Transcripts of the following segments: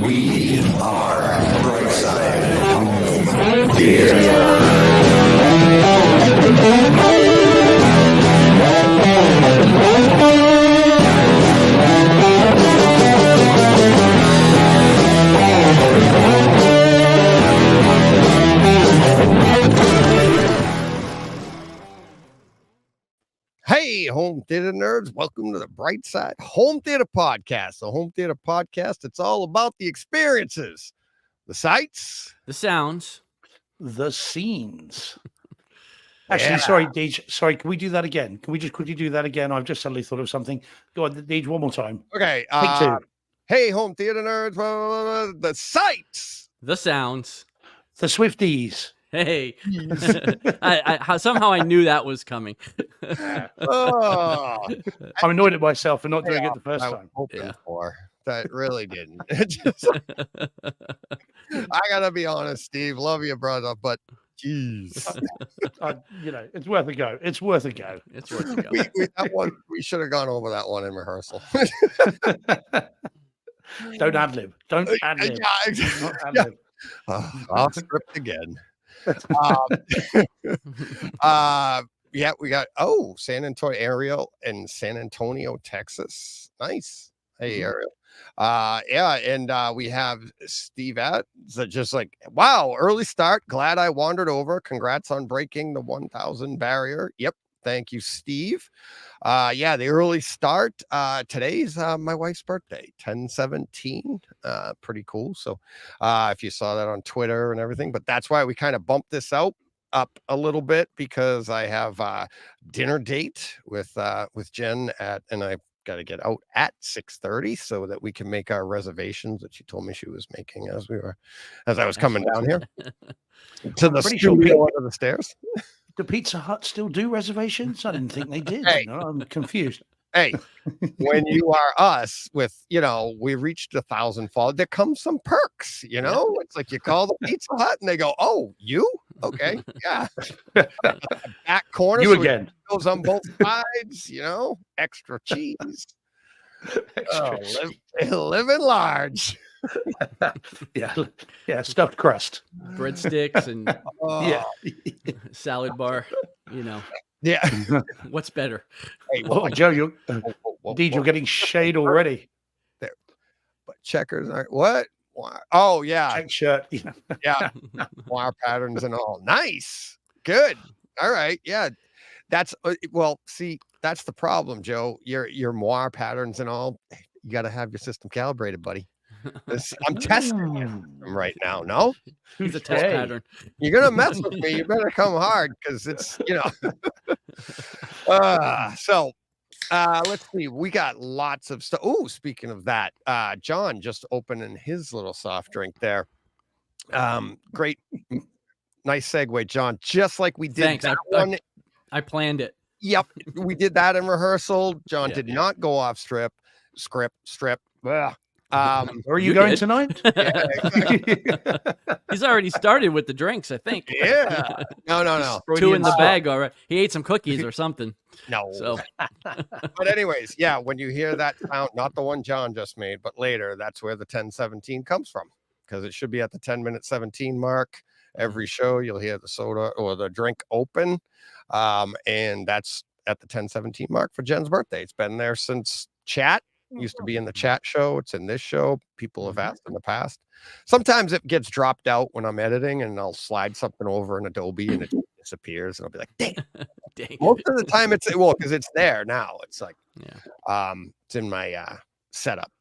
We are Brightside Home Theater. Hey, home theater nerds, welcome to the Brightside Home Theater Podcast. The Home Theater Podcast, it's all about the experiences, the sights, the sounds, the scenes. Actually, sorry, Deej. Sorry, can we do that again? Can we just quickly do that again? I've just suddenly thought of something. Go on, Deej, one more time. Okay. Take two. Hey, home theater nerds, the sights, the sounds, the Swifties. Hey, I somehow I knew that was coming. Oh, I'm annoyed at myself for not doing it the first time. For that really didn't. I gotta be honest, Steve. Love you, brother, but jeez, it's worth a go. It's worth a go. It's worth a go. We should have gone over that one in rehearsal. Don't ad lib. Don't ad lib. Off script again. Yeah, we got San Antonio, Ariel in San Antonio, Texas. Nice. Hey, Ariel. And we have Steve at just like, wow, early start. Glad I wandered over. Congrats on breaking the 1,000 barrier. Yep. Thank you, Steve. The early start. Today's my wife's birthday, 10/17. Pretty cool. So if you saw that on Twitter and everything, but that's why we kind of bumped this up a little bit, because I have a dinner date with Jen and I've got to get out at 6:30 so that we can make our reservations that she told me she was making as I was coming down here to the studio under the stairs. Do Pizza Hut still do reservations? I didn't think they did. Hey. I'm confused. Hey, when you are us with, we reached 1,000 followers, there comes some perks, It's like you call the Pizza Hut and they go, oh, you? Okay. Yeah. Back corner. You again. Goes on both sides, extra cheese. Living large. Yeah, stuffed crust, breadsticks, and salad bar. Yeah. What's better? Hey, Joe, you're getting shade already. There, but checkers are what? Oh yeah, check shirt. Yeah, wire patterns and all. Nice, good. All right, yeah. That's that's the problem, Joe. Your moire patterns and all. You got to have your system calibrated, buddy. I'm testing you right now. No, he's a test pattern. You're gonna mess with me. You better come hard, because it's let's see. We got lots of stuff. Oh, speaking of that, John just opening his little soft drink there. Great, nice segue, John. Just like we did. Thanks. I planned it. Yep, we did that in rehearsal. John did not go off strip. Ugh. Where are you going tonight? Yeah, exactly. He's already started with the drinks, I think. Yeah. No. 2 in the bag already. He ate some cookies or something. No. So. But anyways, yeah, when you hear that sound, not the one John just made, but later, that's where the 10:17 comes from, because it should be at the 10-minute 17 mark. Every show, you'll hear the soda or the drink open. And that's at the 10:17 mark for Jen's birthday. It's been there since chat. Used to be in the chat show. It's in this show. People have asked in the past. Sometimes it gets dropped out when I'm editing, and I'll slide something over in Adobe and it disappears, and I'll be like, dang. Most of the time because it's there now. It's like, it's in my setup.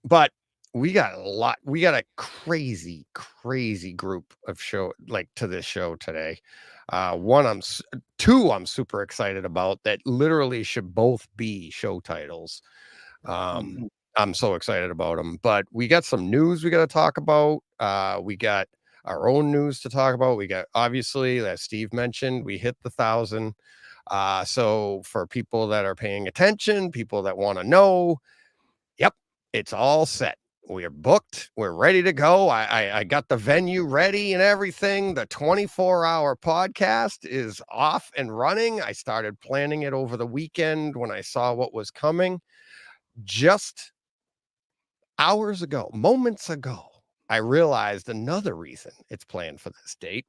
But we got a crazy group of show to this show today. Two I'm super excited about that literally should both be show titles. I'm so excited about them, but we got some news we got to talk about. We got our own news to talk about. We got, obviously, as Steve mentioned, we hit the 1,000. So for people that are paying attention, people that want to know, yep, it's all set. We're booked. We're ready to go. I got the venue ready and everything. The 24-hour podcast is off and running. I started planning it over the weekend when I saw what was coming. Just hours ago, moments ago, I realized another reason it's planned for this date.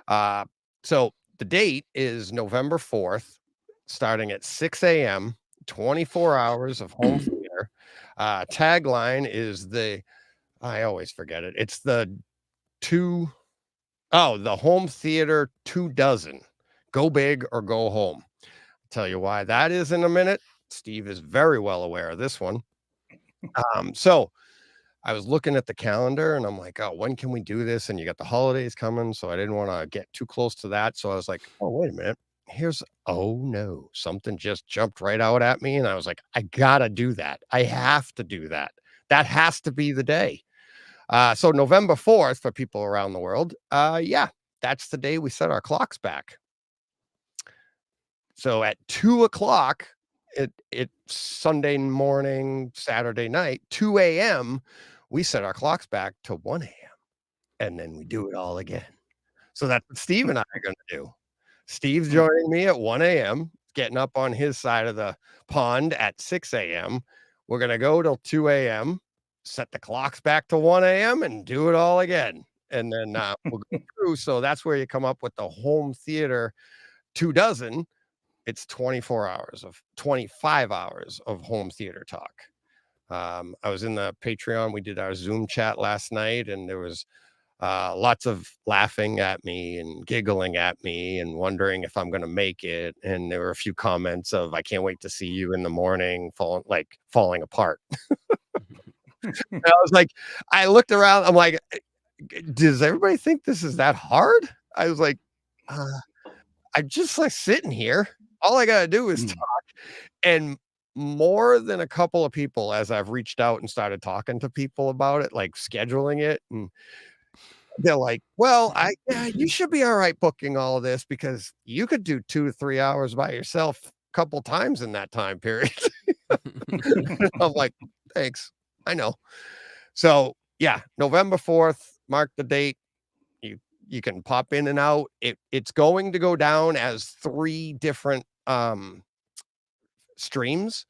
So the date is November 4th, starting at 6 a.m., 24 hours of home theater. Tagline is I always forget it. It's the home theater 2 dozen. Go big or go home. I'll tell you why that is in a minute. Steve is very well aware of this one. So I was looking at the calendar and I'm like, oh, when can we do this? And you got the holidays coming. So I didn't want to get too close to that. So I was like, oh, wait a minute. Oh no, something just jumped right out at me. And I was like, I gotta do that. I have to do that. That has to be the day. So November 4th for people around the world. Yeah, that's the day we set our clocks back. So at 2:00, it's Sunday morning, Saturday night, 2 a.m., we set our clocks back to 1 a.m. and then we do it all again. So that's what Steve and I are gonna do. Steve's joining me at 1 a.m., getting up on his side of the pond at 6 a.m. We're gonna go till 2 a.m., set the clocks back to 1 a.m. and do it all again. And then we'll go through. So that's where you come up with the home theater 2 dozen. It's 25 hours of home theater talk. I was in the Patreon. We did our Zoom chat last night, and there was lots of laughing at me and giggling at me and wondering if I'm going to make it. And there were a few comments of, I can't wait to see you in the morning, falling apart. And I was like, I looked around. I'm like, does everybody think this is that hard? I was like, I'm just like sitting here. All I got to do is talk. And more than a couple of people, as I've reached out and started talking to people about it, like scheduling it, and they're like, well, you should be all right booking all of this because you could do 2 to 3 hours by yourself a couple times in that time period. I'm like, thanks. I know. So yeah, November 4th, mark the date. You can pop in and out. It's going to go down as 3 different streams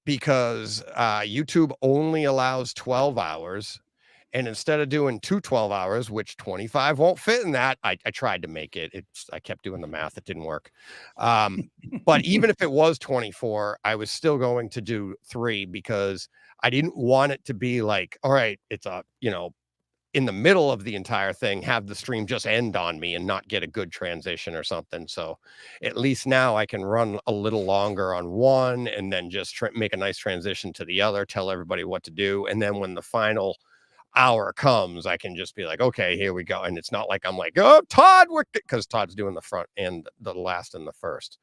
because YouTube only allows 12 hours. And instead of doing 12 hours, which 25 won't fit in that, I tried to make it. I kept doing the math. It didn't work. But even if it was 24, I was still going to do 3 because I didn't want it to be like, all right, it's in the middle of the entire thing, have the stream just end on me and not get a good transition or something. So at least now I can run a little longer on one and then just make a nice transition to the other, tell everybody what to do. And then when the final hour comes, I can just be like, okay, here we go. And it's not like I'm like, oh, Todd, because Todd's doing the front and the last and the first.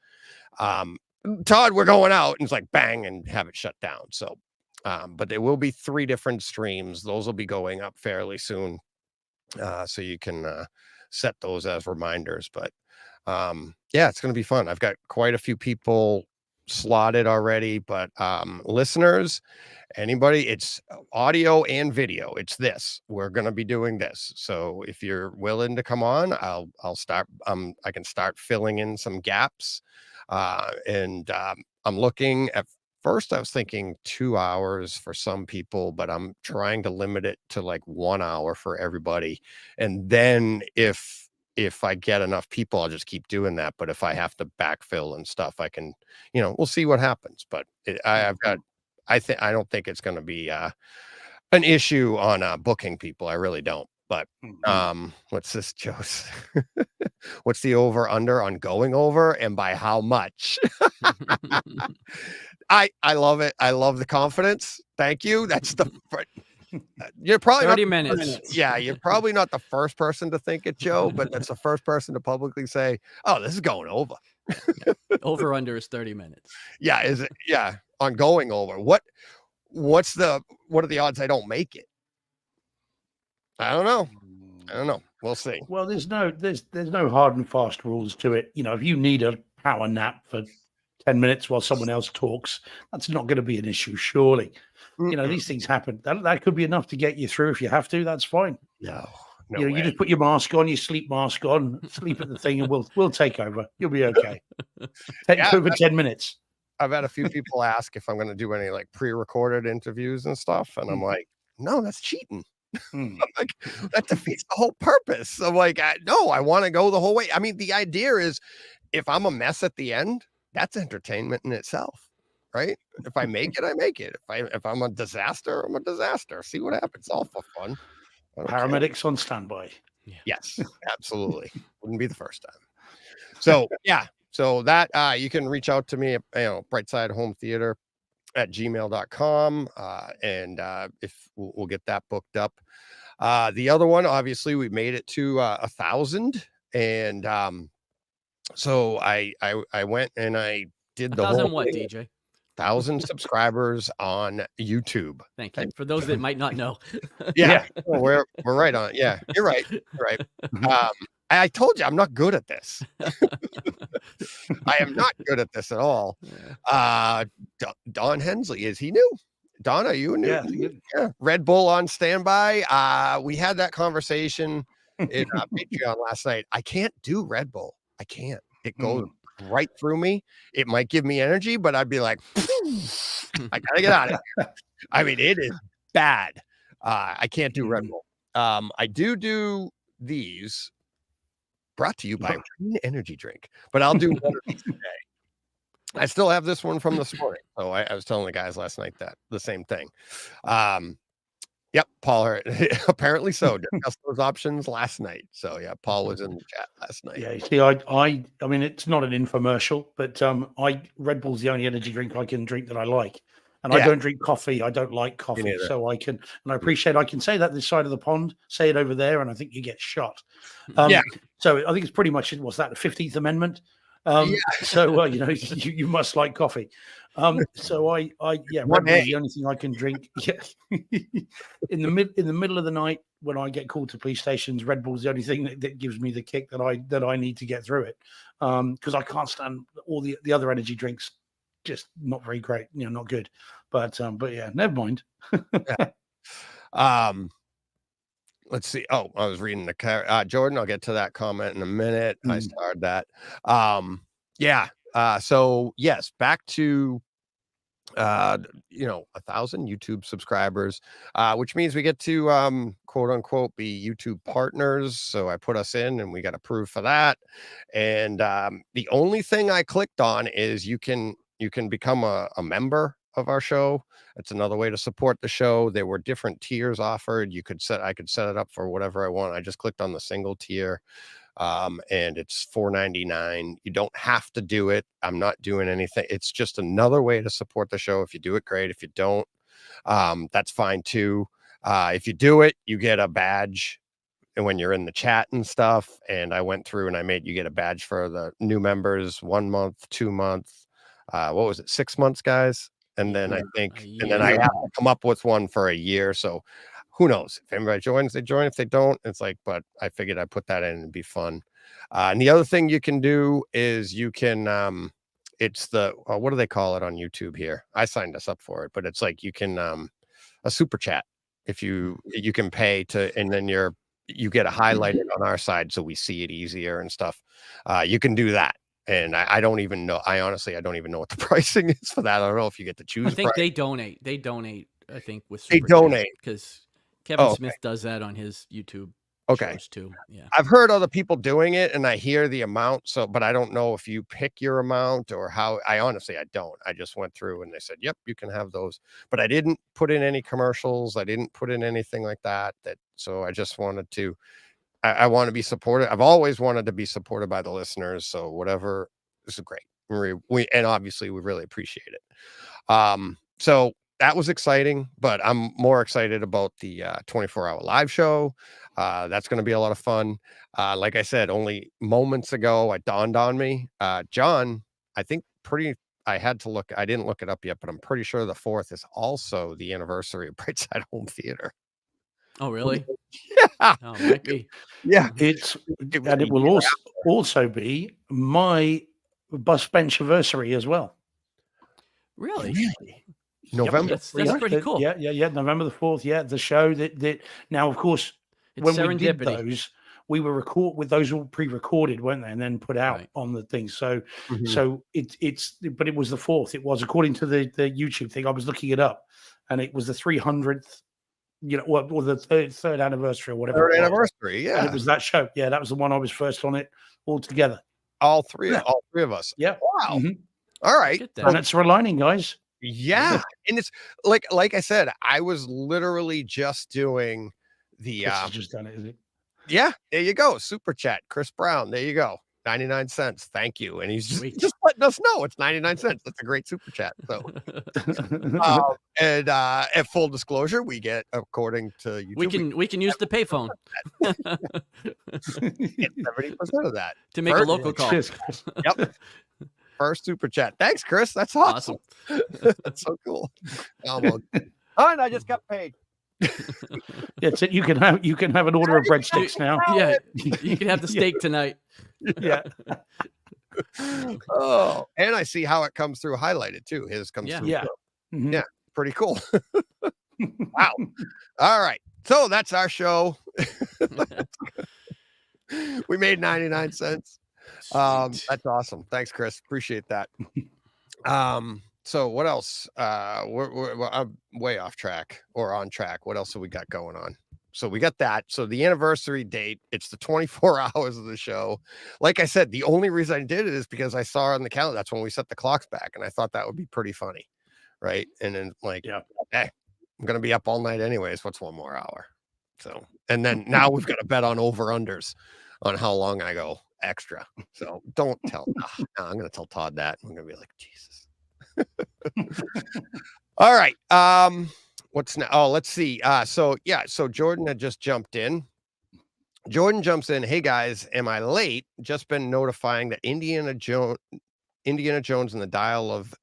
Todd, we're going out. And it's like, bang, and have it shut down. So but there will be 3 different streams. Those will be going up fairly soon. So you can set those as reminders. But yeah, it's going to be fun. I've got quite a few people slotted already, but listeners, anybody, it's audio and video. It's this. We're going to be doing this. So if you're willing to come on, I'll start. I can start filling in some gaps. And I'm looking at first, I was thinking 2 hours for some people, but I'm trying to limit it to like 1 hour for everybody. And then if I get enough people, I'll just keep doing that. But if I have to backfill and stuff, I can, we'll see what happens. But I don't think it's going to be an issue on booking people. I really don't. But what's this, Joe's? What's the over under on going over and by how much? I love it. I love the confidence. Thank you. That's you're probably 30 minutes. Yeah, you're probably not the first person to think it, Joe, but that's the first person to publicly say, "Oh, this is going over." Over under is 30 minutes. Yeah, is it? Yeah, on going over. What are the odds I don't make it? I don't know. We'll see. Well, there's no hard and fast rules to it. If you need a power nap for 10 minutes while someone else talks, that's not going to be an issue, surely. These things happen. That could be enough to get you through if you have to. That's fine. No you just put your mask on, your sleep mask on, sleep at the thing, and we'll take over. You'll be okay. Take over 10 minutes. I've had a few people ask if I'm going to do any like pre-recorded interviews and stuff, and I'm like, no, that's cheating. Like, that defeats the whole purpose. So like, no, I want to go the whole way. I mean, the idea is if I'm a mess at the end, that's entertainment in itself, right? If I make it, I make it. If I'm a disaster, I'm a disaster. See what happens. It's all for fun. Paramedics on standby. Yes, absolutely. Wouldn't be the first time. So yeah, so that you can reach out to me at Brightside Home Theater at gmail.com. And if we'll get that booked up. The other one, obviously, we made it to 1,000, and so I went and I did the 1,000 whole what, thing. DJ? 1,000 subscribers on YouTube. Thank you. For those that might not know. Yeah, oh, we're right on. Yeah, you're right. You're right. I told you I'm not good at this. I am not good at this at all. Don Hensley, is he new? Don, are you new? Yeah. Red Bull on standby. We had that conversation in Patreon last night. I can't do Red Bull. I can't. It goes right through me. It might give me energy, but I'd be like, I gotta get out of here. I mean, it is bad. I can't do Red Bull. I do these, brought to you by Green Energy Drink, but I'll do one of these today. I still have this one from this morning. So I was telling the guys last night that the same thing. Yep, Paul, apparently so. Discussed those options last night. So yeah, Paul was in the chat last night. Yeah, see, I mean, it's not an infomercial, but Red Bull's the only energy drink I can drink that I like. And I don't drink coffee. I don't like coffee. So I can, and I appreciate I can say that this side of the pond, say it over there, and I think you get shot. So I think it's pretty much, what's that, the 15th Amendment? So you must like coffee. So Red Bull is the only thing I can drink. in the middle of the night when I get called to police stations, Red Bull's the only thing that gives me the kick that I need to get through it. Because I can't stand all the other energy drinks. Just not very great, not good. But yeah, never mind. Let's see. Oh, I was reading the Jordan. I'll get to that comment in a minute. I started that. So yes, back to 1,000 YouTube subscribers, which means we get to quote unquote be YouTube partners. So I put us in and we got approved for that. And the only thing I clicked on is you can become a member of our show. It's another way to support the show. There were different tiers offered. I could set it up for whatever I want. I just clicked on the single tier, and it's $4.99. You don't have to do it. I'm not doing anything. It's just another way to support the show. If you do it, great. If you don't, that's fine too. If you do it, you get a badge and when you're in the chat and stuff. And I went through and I made you get a badge for the new members, 1 month, 2 months. What was it? 6 months, guys. And then I have to come up with one for a year. So who knows? If anybody joins, they join. If they don't, it's like, but I figured I'd put that in and be fun. And the other thing you can do is you can, it's the, what do they call it on YouTube here? I signed us up for it, but it's like, you can, a super chat. If you can pay to, and then you get a highlighted on our side. So we see it easier and stuff. You can do that. And I don't even know. I don't even know what the pricing is for that. I don't know if you get to choose. I think they donate. They donate. I think with Super donate because Kevin Smith does that on his YouTube. Shows too. Yeah, I've heard other people doing it, and I hear the amount. So, but I don't know if you pick your amount or how. I don't. I just went through and they said, "Yep, you can have those." But I didn't put in any commercials. I didn't put in anything like that. So I just wanted to. I want to be supported. I've always wanted to be supported by the listeners. So whatever, this is great. And obviously we really appreciate it. So that was exciting, but I'm more excited about the 24-hour live show. That's going to be a lot of fun. Like I said, only moments ago, it dawned on me. John, I think I had to look. I didn't look it up yet, but I'm pretty sure the 4th is also the anniversary of Brightside Home Theater. Oh, really? Yeah. Oh, might be. Yeah. It will also be my bus bench anniversary as well. Really? November. That's pretty cool. Yeah. November the 4th. Yeah. The show that now, of course, when we did those, we were with those all pre-recorded, weren't they? And then put out on the thing. So, but it was the 4th. It was according to the YouTube thing. I was looking it up, and it was the 300th the third anniversary or whatever. Third anniversary, And yeah. it was that show. Yeah, that was the one I was first on it all together. All three of us. Yeah. Wow. Mhm. All right. And it's relining, guys. Yeah. And it's like I said, I was literally just doing the Chris has just done it, is it? yeah, there you go. Super chat. Chris Brown. There you go. 99 cents. Thank you. And he's just letting us know it's 99 cents. That's a great super chat. So and at full disclosure, we get, according to YouTube, we can use the payphone. 70% of that to make a local call. Yep. First super chat. Thanks, Chris. That's awesome. That's so cool. Oh, and I just got paid. That's it. You can have an order of breadsticks now. Yeah, you can have the steak tonight. Yeah. Oh, and I see how it comes through highlighted too. His comes through. Yeah. Yeah, pretty cool. Wow. All right. So that's our show. We made 99 cents. That's awesome. Thanks, Chris. Appreciate that. So what else? I'm way off track or on track. What else have we got going on? So we got that. So the anniversary date, it's the 24 hours of the show. Like I said, the only reason I did it is because I saw on the calendar. That's when we set the clocks back. And I thought that would be pretty funny. Right. And then hey, I'm going to be up all night anyways. What's one more hour? So, and then now we've got to bet on over-unders on how long I go extra. So don't tell. I'm going to tell Todd that. I'm going to be like, Jesus. All right. What's now? Oh, let's see. So Jordan had just jumped in. Jordan jumps in. Hey guys, am I late? Just been notifying that Indiana Jones and the Dial of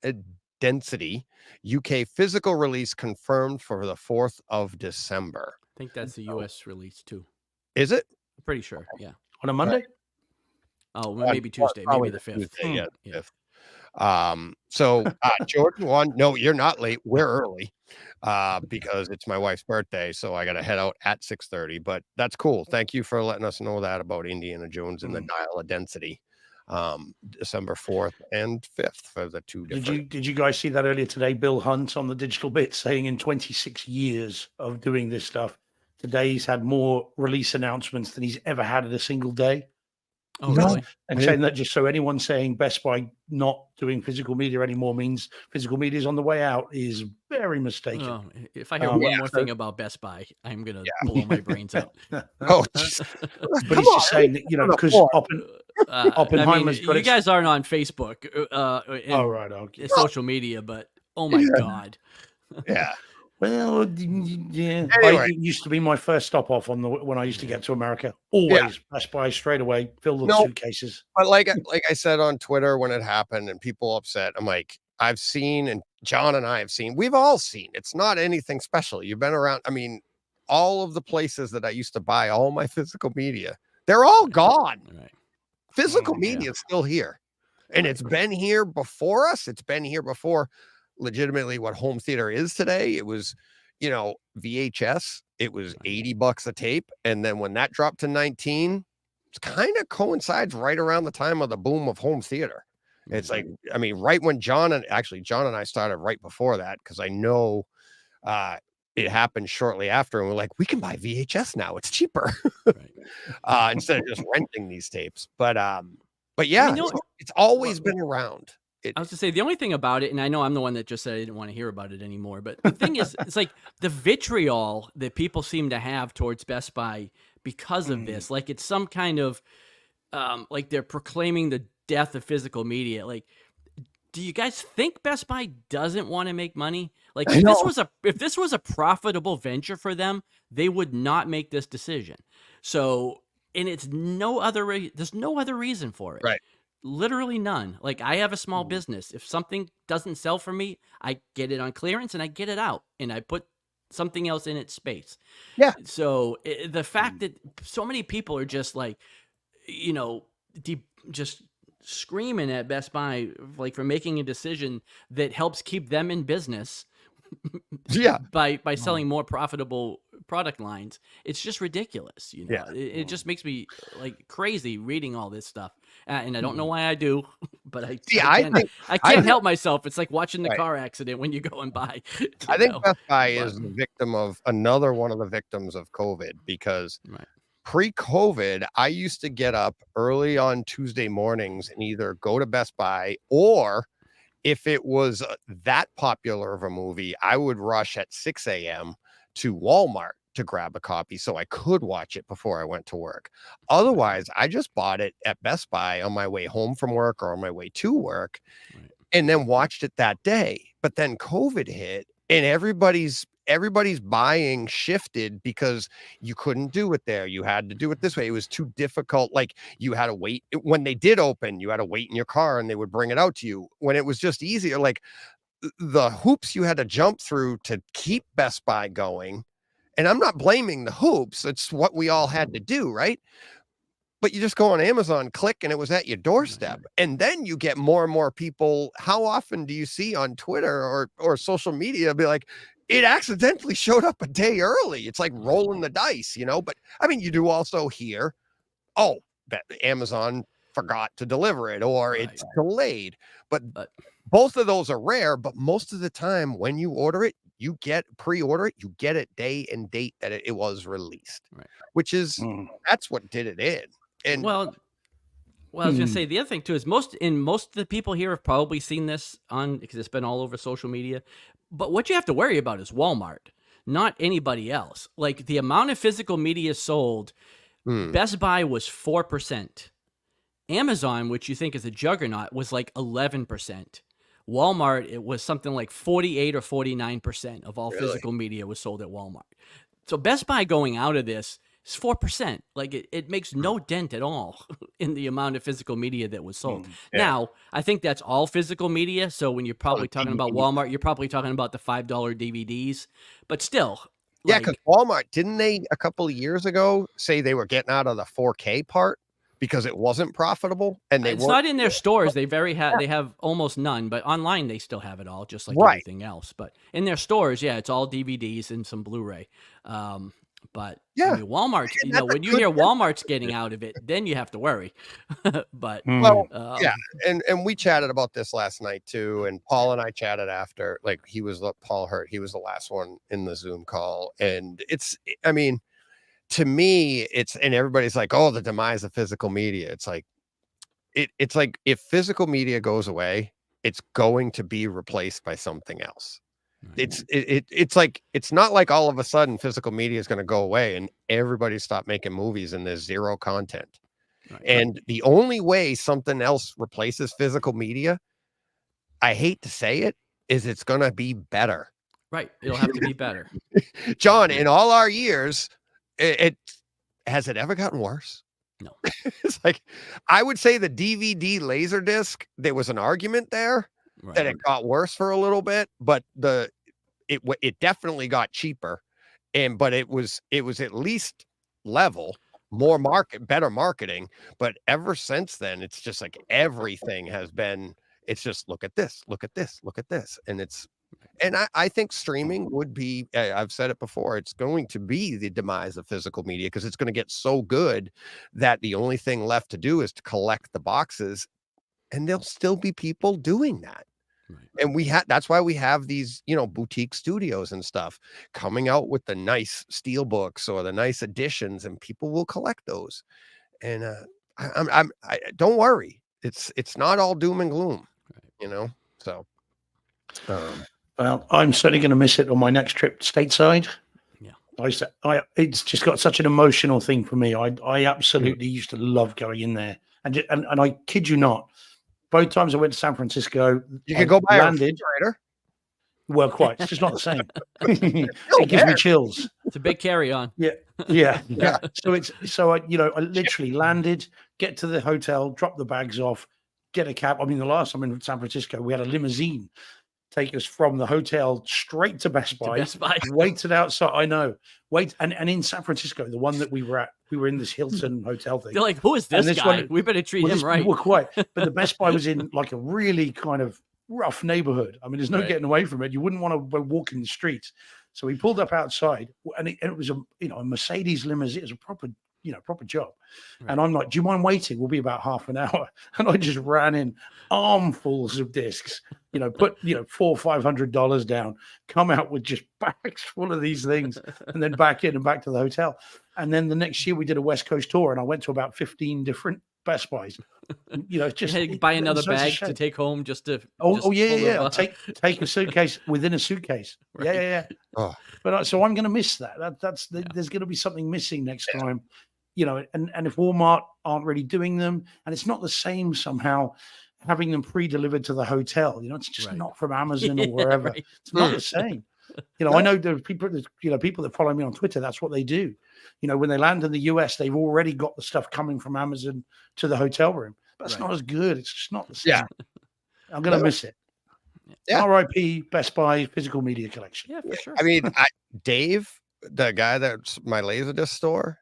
Density UK physical release confirmed for the 4th of December. I think that's the US release too. Is it? I'm pretty sure. Yeah. On a Monday? Oh, maybe Tuesday. Maybe the 5th. Tuesday, yeah. 5th. So Jordan, one, no, you're not late. We're early because it's my wife's birthday, so I got to head out at 6:30. But that's cool. Thank you for letting us know that about Indiana Jones and the Dial of Density, December 4th and 5th for the two different. Did you guys see that earlier today? Bill Hunt on the Digital Bit saying in 26 years of doing this stuff, today he's had more release announcements than he's ever had in a single day. Oh, really? And saying that just so anyone saying Best Buy not doing physical media anymore means physical media is on the way out is very mistaken. Oh, if I hear one more thing about Best Buy, I'm going to blow my brains out. Oh, but he's just saying that, because Oppenheimer's you guys aren't on Facebook and social media, but oh my God. Yeah. Well, yeah. Anyway. It used to be my first stop off when I used to get to America. Always Best Buy straight away, fill the suitcases. But like I said on Twitter when it happened and people upset, I'm like, I've seen, and John and I have seen, we've all seen. It's not anything special. You've been around. I mean, all of the places that I used to buy all my physical media, they're all gone. Right. Physical media is still here. And it's been here before us. It's been here before legitimately what home theater is today. It was, VHS. It was $80 a tape. And then when that dropped to 19, it kind of coincides right around the time of the boom of home theater. It's like, I mean, right when John and I started right before that, because I know it happened shortly after, and we're like, we can buy VHS now. It's cheaper. Right. Instead of just renting these tapes. But yeah, it's always been around. I was to say the only thing about it, and I know I'm the one that just said I didn't want to hear about it anymore, but the thing is, it's like the vitriol that people seem to have towards Best Buy because of this. Like it's some kind of, like they're proclaiming the death of physical media. Like, do you guys think Best Buy doesn't want to make money? Like if this was a profitable venture for them, they would not make this decision. So, and it's there's no other reason for it. Right. Literally none. Like I have a small business. If something doesn't sell for me, I get it on clearance and I get it out and I put something else in its space. Yeah. So the fact that so many people are just like, just screaming at Best Buy, like for making a decision that helps keep them in business. by selling more profitable product lines, it's just ridiculous. It just makes me like crazy reading all this stuff, and I don't know why I do, but I See, I I can't think I I can't think help myself. It's like watching the right. car accident when you're going by. You I think know? Best Buy But is the victim of another one of the victims of COVID because right, pre-COVID, I used to get up early on Tuesday mornings and either go to Best Buy or if it was that popular of a movie, I would rush at 6 a.m. to Walmart to grab a copy so I could watch it before I went to work. Otherwise, I just bought it at Best Buy on my way home from work or on my way to work right. and then watched it that day. But then COVID hit and everybody's buying shifted because you couldn't do it there. You had to do it this way. It was too difficult. Like you had to wait when they did open, you had to wait in your car and they would bring it out to you. When it was just easier, like the hoops you had to jump through to keep Best Buy going. And I'm not blaming the hoops. It's what we all had to do, right? But you just go on Amazon, click, and it was at your doorstep. And then you get more and more people. How often do you see on Twitter or social media be like, it accidentally showed up a day early? It's like rolling the dice, But I mean, you do also hear, oh, Amazon forgot to deliver it or it's delayed. But both of those are rare. But most of the time, when you order it, you pre-order it, you get it day and date that it was released, which is that's what did it in. And well, I was gonna say the other thing too is most of the people here have probably seen this because it's been all over social media. But what you have to worry about is Walmart, not anybody else. Like the amount of physical media sold, Best Buy was 4%. Amazon, which you think is a juggernaut, was like 11%. Walmart, it was something like 48 or 49% of all physical media was sold at Walmart. So Best Buy going out of this is 4%. Like it makes no dent at all in the amount of physical media that was sold. Now, I think that's all physical media. So when you're probably talking about Walmart, you're probably talking about the $5 DVDs. But still, yeah, because Walmart, didn't they a couple of years ago say they were getting out of the 4K part because it wasn't profitable? And it's not in their stores. They have almost none, but online they still have it all, just like everything else. But in their stores, it's all DVDs and some Blu-ray. But I mean, Walmart, when you hear Walmart's getting out of it, then you have to worry. But and we chatted about this last night too, and Paul and I chatted after. Like Paul Hurt, he was the last one in the Zoom call, and I mean, to me, and everybody's like, oh, the demise of physical media. It's like it's like if physical media goes away, it's going to be replaced by something else. It's like it's not like all of a sudden physical media is going to go away and everybody stop making movies and there's zero content. And the only way something else replaces physical media, I hate to say it, is it's going to be better. Right. It'll have to be better. John, in all our years, has it ever gotten worse? No. It's like I would say the DVD Laserdisc, there was an argument there. That it got worse for a little bit, but it definitely got cheaper, but it was at least level, better marketing. But ever since then, it's just like everything has been. It's just look at this, and I think streaming would be. I've said it before. It's going to be the demise of physical media because it's going to get so good that the only thing left to do is to collect the boxes, and there'll still be people doing that. And that's why we have these, boutique studios and stuff coming out with the nice steel books or the nice editions, and people will collect those. And I don't worry, it's not all doom and gloom, So, well, I'm certainly going to miss it on my next trip stateside. Yeah, it's just got such an emotional thing for me. I absolutely used to love going in there, and I kid you not. Both times I went to San Francisco, you can go buy a refrigerator. Well, quite. It's just not the same. It gives me chills. It's a big carry-on. Yeah. So I literally landed, get to the hotel, drop the bags off, get a cab. I mean, the last time in San Francisco, we had a limousine take us from the hotel straight to Best Buy. Waited outside. I know. And in San Francisco, the one that we were at, we were in this Hilton hotel thing. They're like, who is this guy? We better treat him right. We're quite. But the Best Buy was in like a really kind of rough neighborhood. I mean, there's no getting away from it. You wouldn't want to walk in the streets. So we pulled up outside, and it was a Mercedes limousine. It was a proper proper job. Right. And I'm like, do you mind waiting? We'll be about half an hour. And I just ran in armfuls of discs, put, $400 or $500 down, come out with just bags full of these things, and then back in and back to the hotel. And then the next year we did a West Coast tour, and I went to about 15 different Best Buys. Just You had to buy another so it's a bag shame. to take home just to. Oh yeah, full yeah. of, Take a suitcase within a suitcase. Right. Yeah. Oh, But so I'm going to miss that. There's going to be something missing next time, And if Walmart aren't really doing them, and it's not the same somehow, having them pre-delivered to the hotel. It's just Right. not from Amazon or wherever. Right. It's not the same. I know there are people that follow me on Twitter. That's what they do. When they land in the US, they've already got the stuff coming from Amazon to the hotel room. But it's Right. not as good. It's just not the same. Yeah. I'm going to miss it. Yeah. RIP Best Buy physical media collection. Yeah, for sure. I mean, Dave, the guy that's my Laserdisc store,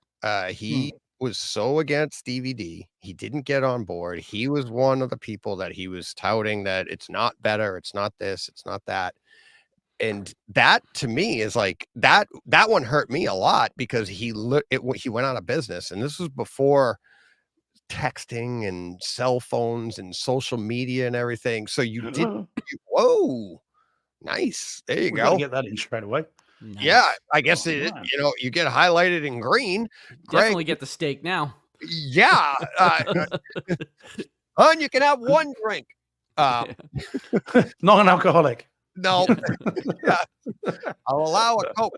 he was so against DVD. He didn't get on board. He was one of the people that he was touting that it's not better, it's not this, it's not that. And that to me is like that one hurt me a lot because he went out of business, and this was before texting and cell phones and social media and everything. So whoa, nice. There you We got to go. get that in straight away. Nice. Yeah, I guess Oh, it. man. You get highlighted in green. Definitely Greg, get the steak now. yeah. And you can have one drink. Non-alcoholic. No, yeah. I'll allow a Coke.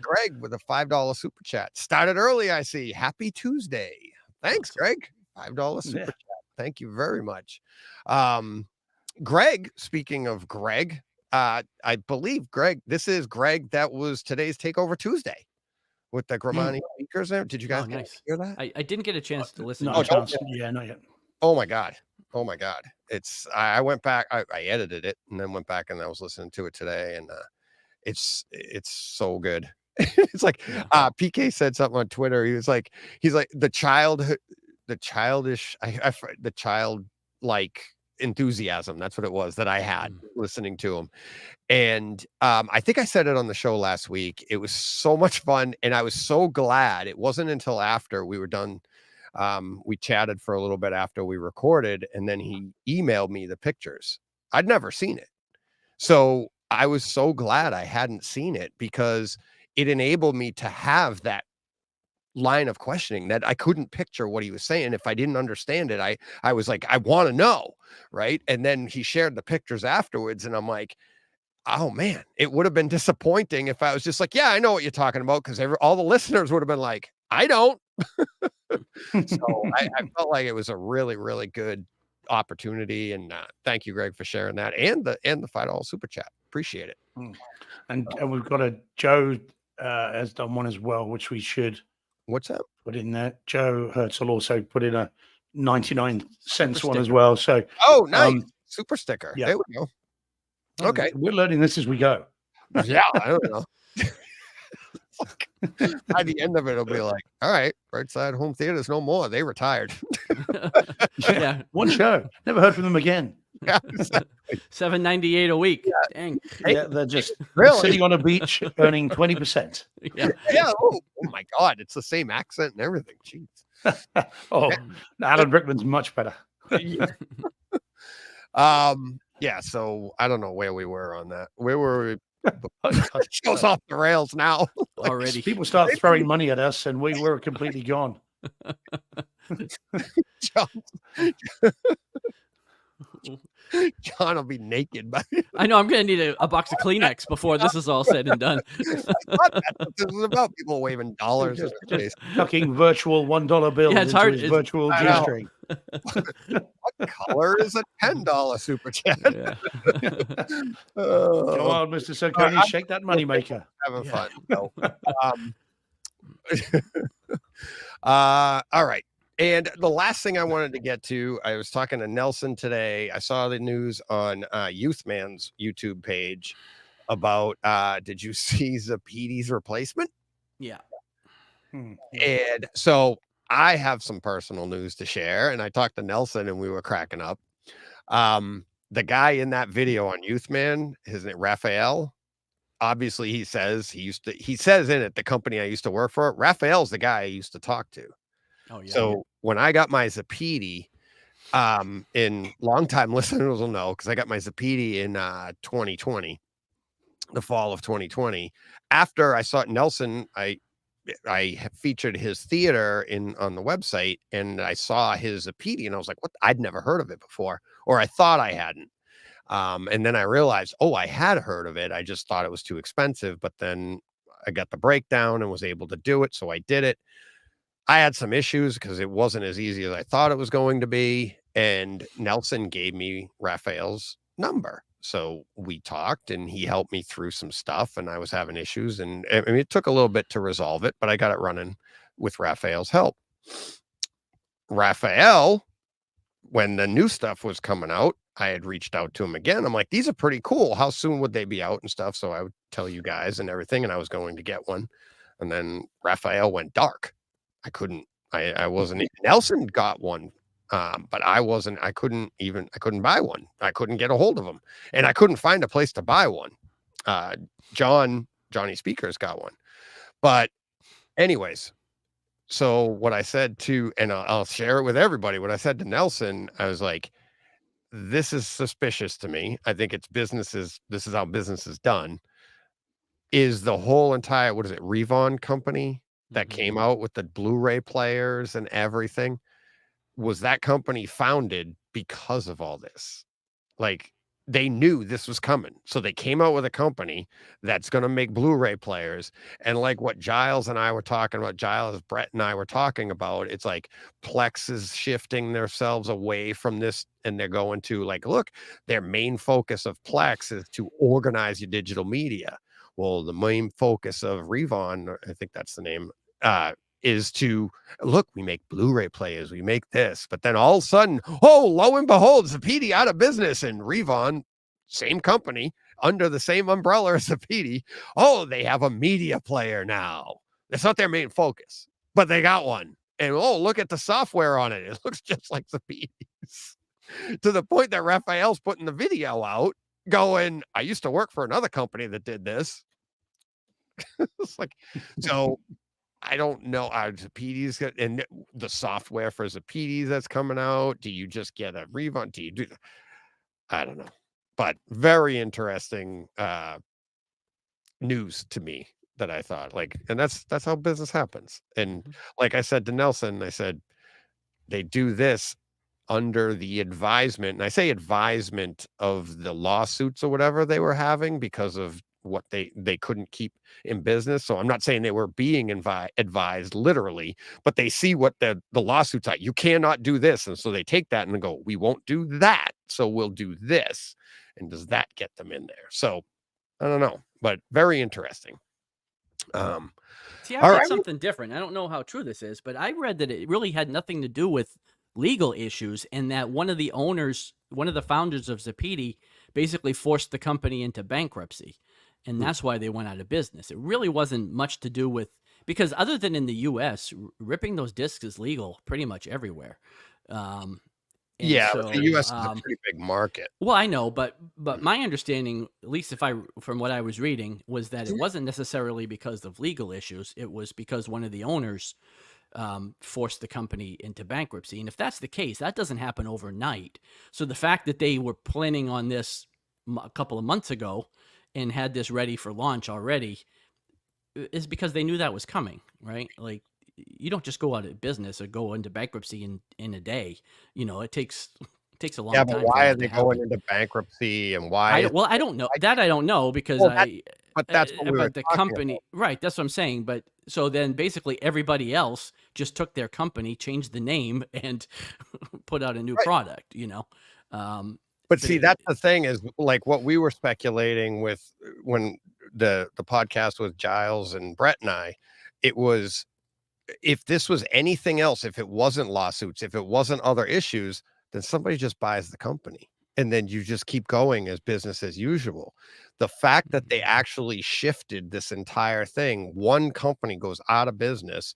Greg with a $5 super chat. Started early, I see. Happy Tuesday. Thanks, Greg. $5 super chat. Thank you very much. Greg, speaking of Greg, I believe Greg, this is Greg that was today's Takeover Tuesday with the Gramani speakers there. Did you guys nice. hear that? I didn't get a chance to listen. Not to a it. chance. Yeah, not yet. Oh my God. It's I went back, I edited it and then went back and I was listening to it today, and it's so good. It's like PK said something on Twitter. He's like the childlike enthusiasm. That's what it was that I had listening to him. And I think I said it on the show last week. It was so much fun, and I was so glad. It wasn't until after we were done. We chatted for a little bit after we recorded, and then he emailed me the pictures. I'd never seen it. So I was so glad I hadn't seen it, because it enabled me to have that line of questioning that I couldn't picture what he was saying. If I didn't understand it, I was like, I want to know. Right. And then he shared the pictures afterwards, and I'm like, oh man, it would have been disappointing if I was just like, yeah, I know what you're talking about. Cause all the listeners would have been like, I don't. So I felt like it was a really, really good opportunity. And thank you, Greg, for sharing that, and the $5 super chat. Appreciate it. And we've got a Joe has done one as well, which we should What's up? put in there. Joe Herzl also put in a 99 cents one as sticker. well. So Oh, nice. Super sticker. yeah. There we go. Okay. We're learning this as we go. Yeah, I don't know. By the end of it, it'll be like, all right, Brightside Home Theaters no more. They retired. Yeah. One show. Never heard from them again. Yeah, $7.98 a week. Dang. Yeah, they're just Really? sitting on a beach earning 20%. Yeah. yeah. Oh my God, it's the same accent and everything. Jeez. Oh, Alan Rickman's much better. Yeah. So I don't know where we were on that. Where were we? It goes off the rails now. Already. People start throwing money at us, and we were completely gone. John will be naked. But I know I'm going to need a box of Kleenex before this is all said and done. that's what this is about. People waving dollars. Just in face. Tucking virtual $1 bills Yeah, it's into hard. his It's- virtual I know. G-string. What color is a $10 super chat? Yeah. Oh, Come on, Mr. Sokoni, shake that moneymaker. having Yeah. fun. So, all right. And the last thing I wanted to get to, I was talking to Nelson today. I saw the news on Youth Man's YouTube page about, did you see Zapiti's replacement? Yeah. And so I have some personal news to share. And I talked to Nelson and we were cracking up. The guy in that video on Youth Man, his name, Raphael, obviously he says he says in it, the company I used to work for, Raphael's the guy I used to talk to. Oh yeah. So when I got my Zapiti, in longtime listeners will know, because I got my Zapiti in 2020, the fall of 2020. After I saw Nelson, I have featured his theater on the website, and I saw his Zapiti, and I was like, what? I'd never heard of it before, or I thought I hadn't. And then I realized, oh, I had heard of it. I just thought it was too expensive, but then I got the breakdown and was able to do it. So I did it. I had some issues because it wasn't as easy as I thought it was going to be. And Nelson gave me Raphael's number. So we talked and he helped me through some stuff, and I was having issues. And I mean, it took a little bit to resolve it, but I got it running with Raphael's help. Raphael, when the new stuff was coming out, I had reached out to him again. I'm like, these are pretty cool. How soon would they be out and stuff? So I would tell you guys and everything, and I was going to get one. And then Raphael went dark. I wasn't, Nelson got one. But I couldn't buy one. I couldn't get a hold of them, and I couldn't find a place to buy one. Johnny Speakers got one. But anyways, so what I said to, and I'll share it with everybody, what I said to Nelson, I was like, this is suspicious to me. I think this is how business is done. Is the whole entire, what is it, Revon company that came out with the Blu-ray players and everything? Was that company founded because of all this? Like, they knew this was coming, so they came out with a company that's going to make Blu-ray players. And like what Brett and I were talking about, it's like Plex is shifting themselves away from this, and they're going to, like, look, their main focus of Plex is to organize your digital media. Well, the main focus of Revon, I think that's the name, is to look, we make Blu-ray players, we make this, but then all of a sudden, oh, lo and behold, Zapiti out of business, and Revon, same company, under the same umbrella as Zapiti, oh, they have a media player now. That's not their main focus, but they got one. And oh, look at the software on it. It looks just like Zapiti's. To the point that Raphael's putting the video out going, I used to work for another company that did this. It's like, so I don't know. Zapiti's and the software for Zapiti that's coming out. Do you just get a Revon? Do you do? I don't know, but very interesting news to me that I thought, like, and that's how business happens. And like I said to Nelson, I said they do this under the advisement, and I say advisement of the lawsuits or whatever they were having because of what they couldn't keep in business. So I'm not saying they were being advised literally, but they see what the lawsuits are. You cannot do this. And so they take that and go, we won't do that. So we'll do this. And does that get them in there? So I don't know, but very interesting. See, I read something different. I don't know how true this is, but I read that it really had nothing to do with legal issues, and that one of the founders of Zapiti basically forced the company into bankruptcy. And that's why they went out of business. It really wasn't much to do with, because other than in the US, ripping those discs is legal pretty much everywhere. Yeah, so, the US is a pretty big market. Well, I know, but my understanding, at least from what I was reading, was that it wasn't necessarily because of legal issues. It was because one of the owners forced the company into bankruptcy. And if that's the case, that doesn't happen overnight. So the fact that they were planning on this a couple of months ago and had this ready for launch already is because they knew that was coming, right? Like, you don't just go out of business or go into bankruptcy in a day. You know, it takes a long time. Yeah, but why are they going into bankruptcy, and why? I don't know. That I don't know, because but that's what we were the company about. Right, that's what I'm saying. But so then basically everybody else just took their company, changed the name, and put out a new product, you know. But see, that's the thing, is like what we were speculating with when the podcast with Giles and Brett and I, it was, if this was anything else, if it wasn't lawsuits, if it wasn't other issues, then somebody just buys the company and then you just keep going as business as usual. The fact that they actually shifted this entire thing, one company goes out of business,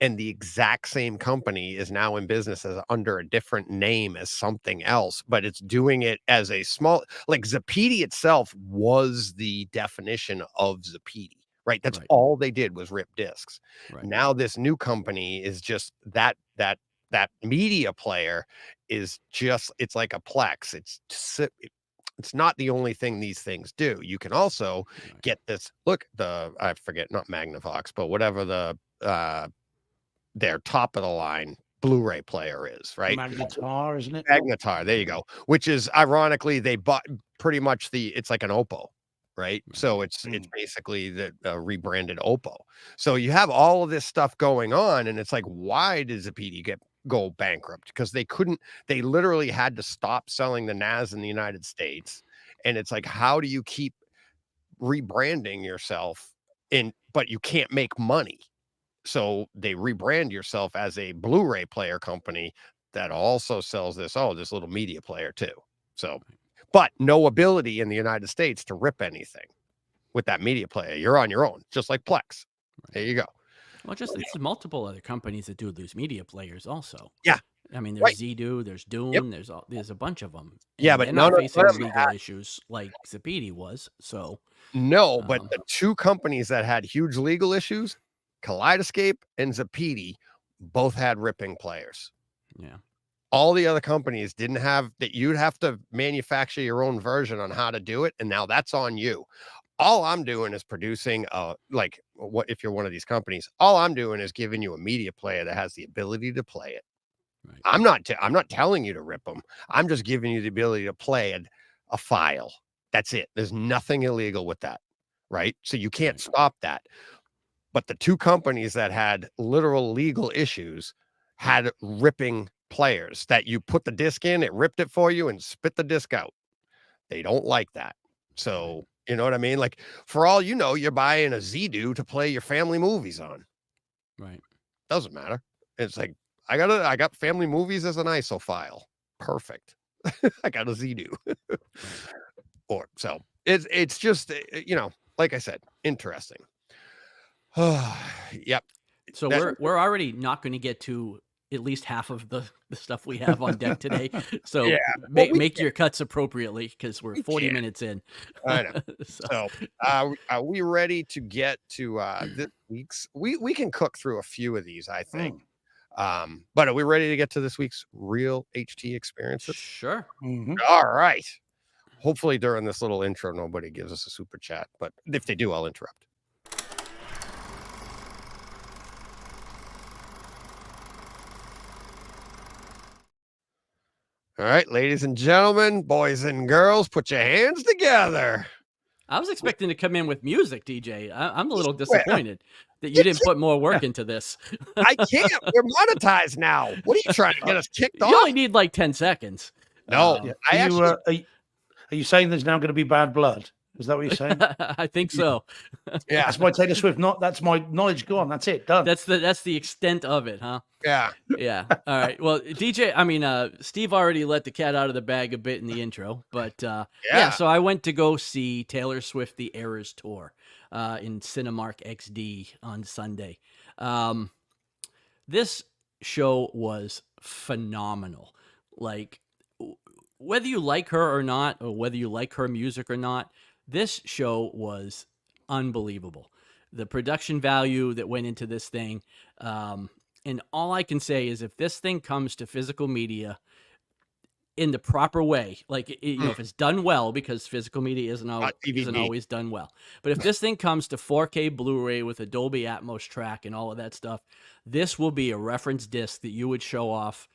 and the exact same company is now in business as under a different name as something else, but it's doing it as a small, like Zapiti itself was the definition of Zapiti, right? That's Right. all they did was rip discs. Right. Now this new company is just that media player is just, it's like a Plex. It's not the only thing these things do. You can also Right. get this, look, I forget, not Magnavox, but whatever their top of the line Blu-ray player is, right? Magnetar, isn't it? Magnetar, there you go. Which is ironically, they bought pretty much it's like an Oppo, right? So it's basically the rebranded Oppo. So you have all of this stuff going on, and it's like, why did Zapiti go bankrupt? Because they literally had to stop selling the NAS in the United States. And it's like, how do you keep rebranding yourself but you can't make money? So they rebrand yourself as a Blu-ray player company that also sells this little media player too. So, but no ability in the United States to rip anything with that media player. You're on your own, just like Plex. There you go. Well, it's multiple other companies that do those media players also. Yeah. I mean, there's Right. Zedo, there's Dune, there's a bunch of them. Yeah, And but they're none not of facing them legal issues like Zapiti was. So no, but the two companies that had huge legal issues, Kaleidoscape and Zapiti, both had ripping players. yeah. All the other companies didn't have that. You'd have to manufacture your own version on how to do it, and now that's on you. All I'm doing is producing like, what if you're one of these companies, all I'm doing is giving you a media player that has the ability to play it. Right. I'm not telling you to rip them. I'm just giving you the ability to play a file. That's it. There's nothing illegal with that, right? So you can't Right. stop that. But the two companies that had literal legal issues had ripping players that you put the disc in, it ripped it for you and spit the disc out. They don't like that. So, you know what I mean? Like, for all you know, you're buying a Zedo to play your family movies on. Right. Doesn't matter. It's like, I got family movies as an ISO file. Perfect. I got a Zedo. Or so it's just, like I said, interesting. Yep. So we're already not going to get to at least half of the stuff we have on deck today. So Yeah, make your cuts appropriately because we're 40 minutes in. I know. So Are we ready to get to this week's? We can cook through a few of these, I think. But are we ready to get to this week's real HT experiences? sure. All right. Hopefully during this little intro, nobody gives us a super chat, but if they do, I'll interrupt. All right, ladies and gentlemen, boys and girls, put your hands together. I was expecting to come in with music, DJ. I'm a little disappointed that you didn't put more work into this. I can't. We're monetized now. What are you trying to get us kicked off? You only need like 10 seconds. No, Are you saying there's now going to be bad blood? Is that what you're saying? I think so. Yeah, That's my Taylor Swift. That's my knowledge gone. That's it. Done. That's the extent of it, huh? yeah. Yeah. All right. Well, DJ, Steve already let the cat out of the bag a bit in the intro, but yeah. So I went to go see Taylor Swift: The Eras Tour in Cinemark XD on Sunday. This show was phenomenal. Like, whether you like her or not, or whether you like her music or not, this show was unbelievable. The production value that went into this thing. And all I can say is if this thing comes to physical media in the proper way, like, if it's done well, because physical media isn't always done well. But if this thing comes to 4K Blu-ray with a Dolby Atmos track and all of that stuff, this will be a reference disc that you would show off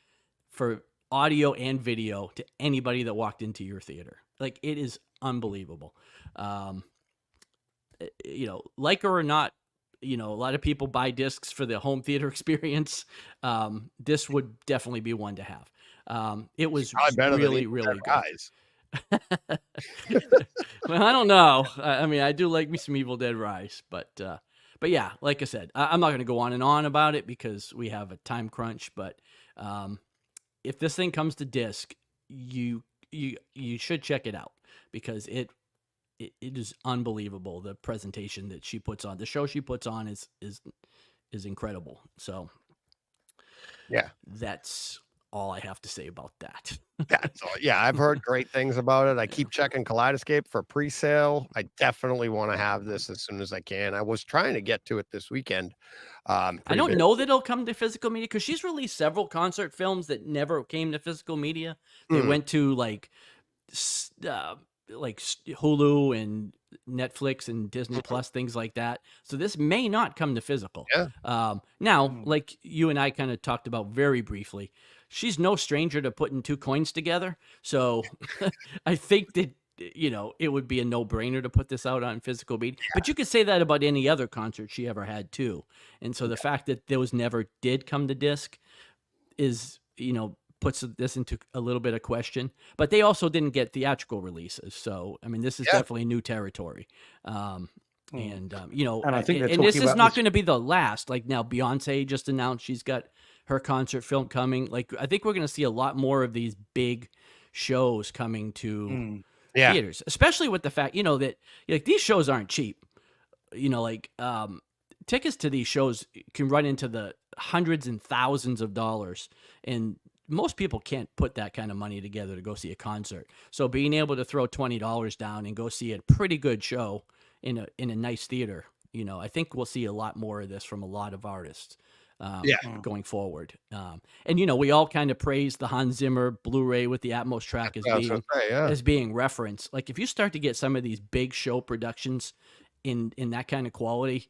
for audio and video to anybody that walked into your theater. Like, it is unbelievable. Like her or not, a lot of people buy discs for the home theater experience. This would definitely be one to have. It was really, really good. Well, I don't know. I do like me some Evil Dead Rise, but yeah, like I said, I'm not going to go on and on about it because we have a time crunch. But if this thing comes to disc, you should check it out because it is unbelievable. The presentation that she puts on, the show she puts on is is incredible. So Yeah. that's all I have to say about that. That's all. Yeah, I've heard great things about it. I keep checking Kaleidoscape for pre-sale. I definitely want to have this as soon as I can. I was trying to get to it this weekend. I Pretty don't big. know that it'll come to physical media because she's released several concert films that never came to physical media. They went to like Hulu and Netflix and Disney Plus, things like that. So this may not come to physical. Yeah. Now, like you and I kind of talked about very briefly, she's no stranger to putting two coins together. So I think that, it would be a no-brainer to put this out on physical media. But you could say that about any other concert she ever had too. And so the fact that those never did come to disc is, puts this into a little bit of question. But they also didn't get theatrical releases. So, I mean, this is definitely new territory. And I think they're and this talking is about not this- going to be the last. Like now, Beyonce just announced she's got her concert film coming. Like I think we're going to see a lot more of these big shows coming to theaters, especially with the fact that like these shows aren't cheap. Tickets to these shows can run into the hundreds and thousands of dollars, and most people can't put that kind of money together to go see a concert. So being able to throw $20 down and go see a pretty good show in a nice theater, I think we'll see a lot more of this from a lot of artists going forward. And we all kind of praise the Hans Zimmer Blu-ray with the Atmos track as being referenced. Like if you start to get some of these big show productions in that kind of quality,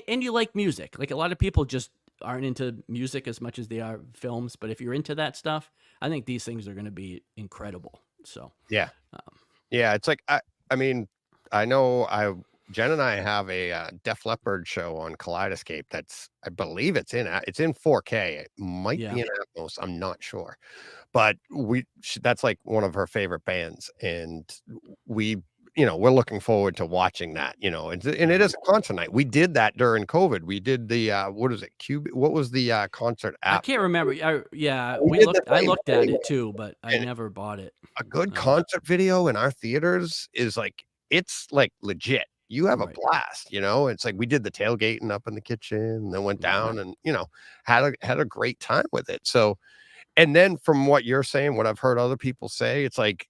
and you like music, like a lot of people just aren't into music as much as they are films, but if you're into that stuff, I think these things are going to be incredible. So Yeah. It's like I mean, I know Jen and I have a Def Leppard show on Kaleidoscape that's, I believe it's in 4K. It might be in Atmos. I'm not sure, but that's like one of her favorite bands, and we're looking forward to watching that. And it is a concert night. We did that during COVID. We did the what is it? What was the concert app? I can't remember. I looked at it too, but I never bought it. A good concert video in our theaters is like, it's like legit. You have a blast, It's like we did the tailgating up in the kitchen and then went down and, had a great time with it. So, and then from what you're saying, what I've heard other people say, it's like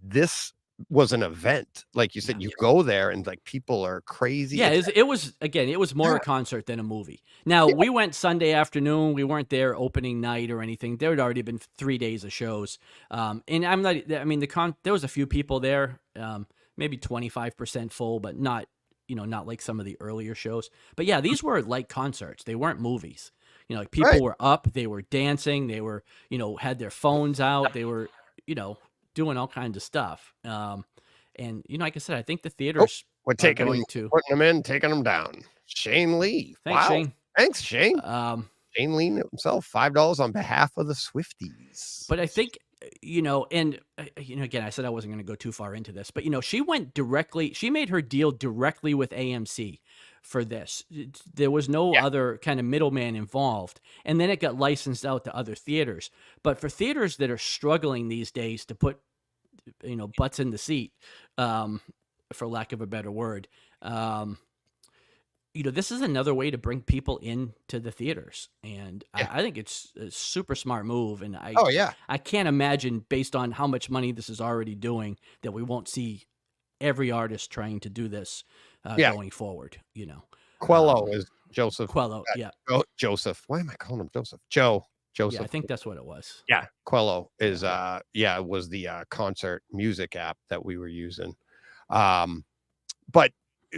this was an event. Like you said, you go there and like people are crazy. Yeah, it was more a concert than a movie. Now, we went Sunday afternoon. We weren't there opening night or anything. There had already been 3 days of shows. And there was a few people there, maybe 25% full, but not like some of the earlier shows. But yeah, these were like concerts. They weren't movies. Like people were up, they were dancing, they were, had their phones out, they were, doing all kinds of stuff. And like I said, I think the theaters we're taking putting them in, taking them down. Shane Lee. Thanks, Shane. Thanks, Shane. Shane Lee himself, $5 on behalf of the Swifties. But I think, and again, I said I wasn't going to go too far into this, but she made her deal directly with AMC for this. There was no other kind of middleman involved. And then it got licensed out to other theaters. But for theaters that are struggling these days to put, butts in the seat, for lack of a better word, this is another way to bring people into the theaters. And I think it's a super smart move. And I can't imagine, based on how much money this is already doing, that we won't see every artist trying to do this going forward. Quello is Joseph. Quello, yeah. Joseph. Why am I calling him Joseph? Joseph. Yeah, I think that's what it was. Yeah, Quello is it was the concert music app that we were using. But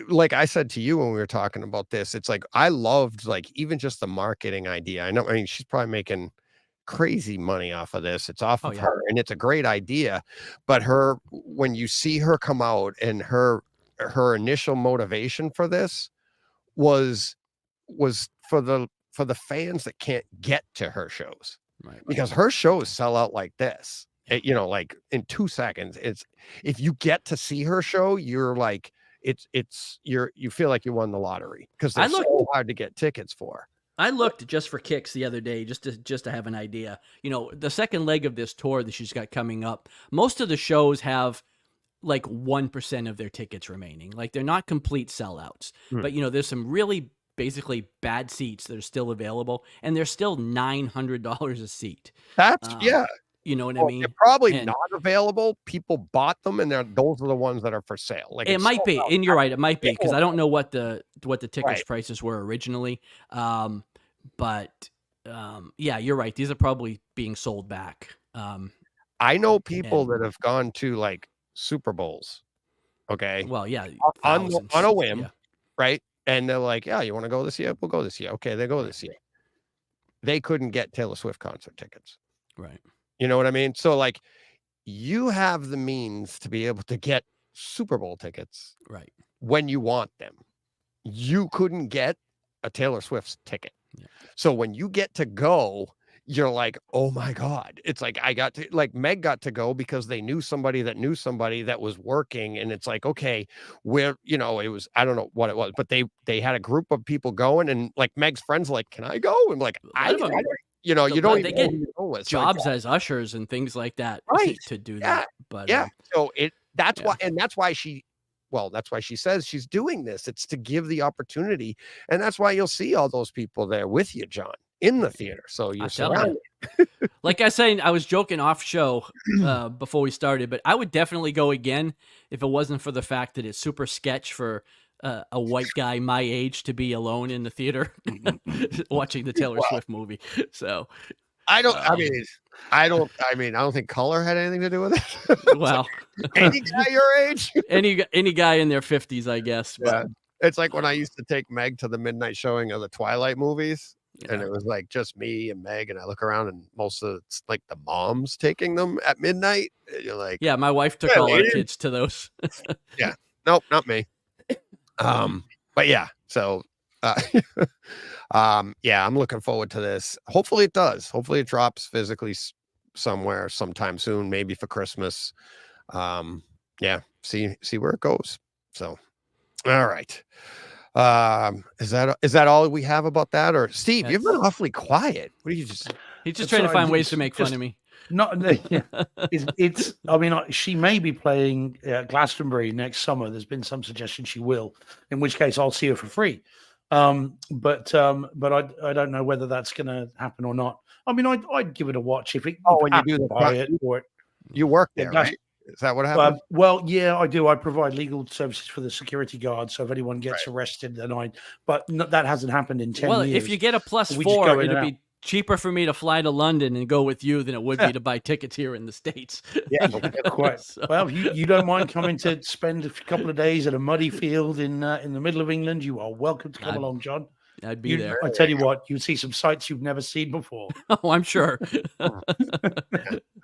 like I said to you when we were talking about this, it's like I loved like even just the marketing idea. I mean, she's probably making crazy money off of this. It's off of her, and it's a great idea. But when you see her come out, and her initial motivation for this was for the fans that can't get to her shows, right? Because her shows sell out like this, like in 2 seconds. It's, if you get to see her show, you're like, you feel like you won the lottery, because they're so hard to get tickets for. I looked just for kicks the other day, just to have an idea. The second leg of this tour that she's got coming up, most of the shows have like 1% of their tickets remaining. Like they're not complete sellouts, but there's some really basically bad seats that are still available, and they're still $900 a seat. That's yeah. You know what I Well, mean? they're probably And not available. People bought them, and those are the ones that are for sale. Like it it's might be, and you're right, it might be because I don't know what the tickets Right. prices were originally. But yeah, you're right. These are probably being sold back. I know people that have gone to like Super Bowls. Okay. Well, yeah, on thousands. a whim, Yeah. right? And they're like, "Yeah, you want to go this year? We'll go this year." Okay, they go this year. They couldn't get Taylor Swift concert tickets. Right. You know what I mean? So like, you have the means to be able to get Super Bowl tickets Right. when you want them. You couldn't get a Taylor Swift ticket. Yeah. So when you get to go, you're like, oh my God. It's like Meg got to go because they knew somebody that was working. And it's like, okay, it was, I don't know what it was, but they had a group of people going, and like Meg's friends like, can I go? And like, I don't you don't even know who get you go with. jobs as ushers and things like that, right, to do yeah, that. But yeah, so that's why she says she's doing this. It's to give the opportunity, and that's why you'll see all those people there with you, John, in the theater. So you're surrounded. Like I said, I was joking off show before we started, but I would definitely go again if it wasn't for the fact that it's super sketch for a white guy my age to be alone in the theater watching the Taylor Swift movie. So I don't think color had anything to do with it. Well, any guy your age, any guy in their 50s, I guess. But, yeah. It's like when I used to take Meg to the midnight showing of the Twilight movies. Yeah. And it was like just me and Meg, and I look around, and most of it's like the moms taking them at midnight. And you're like, yeah, my wife took all our kids to those. Yeah, nope, not me. But yeah, so yeah, I'm looking forward to this. Hopefully it does. Hopefully it drops physically somewhere sometime soon, maybe for Christmas. Yeah, see where it goes. So, all right. Is that all we have about that? Or Steve, you've been awfully quiet. What are you just? He's just trying to find ways to make fun of me. Yeah. It's. I mean, she may be playing Glastonbury next summer. There's been some suggestion she will, in which case I'll see her for free. But I don't know whether that's going to happen or not. I mean, I'd give it a watch if it. Oh, when you do the you work there, right? Is that what happened? Well, yeah, I do. I provide legal services for the security guard. So if anyone gets arrested, then that hasn't happened in 10 years. Well, if you get a +4, it'd be cheaper for me to fly to London and go with you than it would be to buy tickets here in the States. Yeah, quite. So. Well, you don't mind coming to spend a couple of days at a muddy field in the middle of England, you are welcome to come along, John. I'd be there. I tell you what, you'd see some sights you've never seen before. Oh, I'm sure. I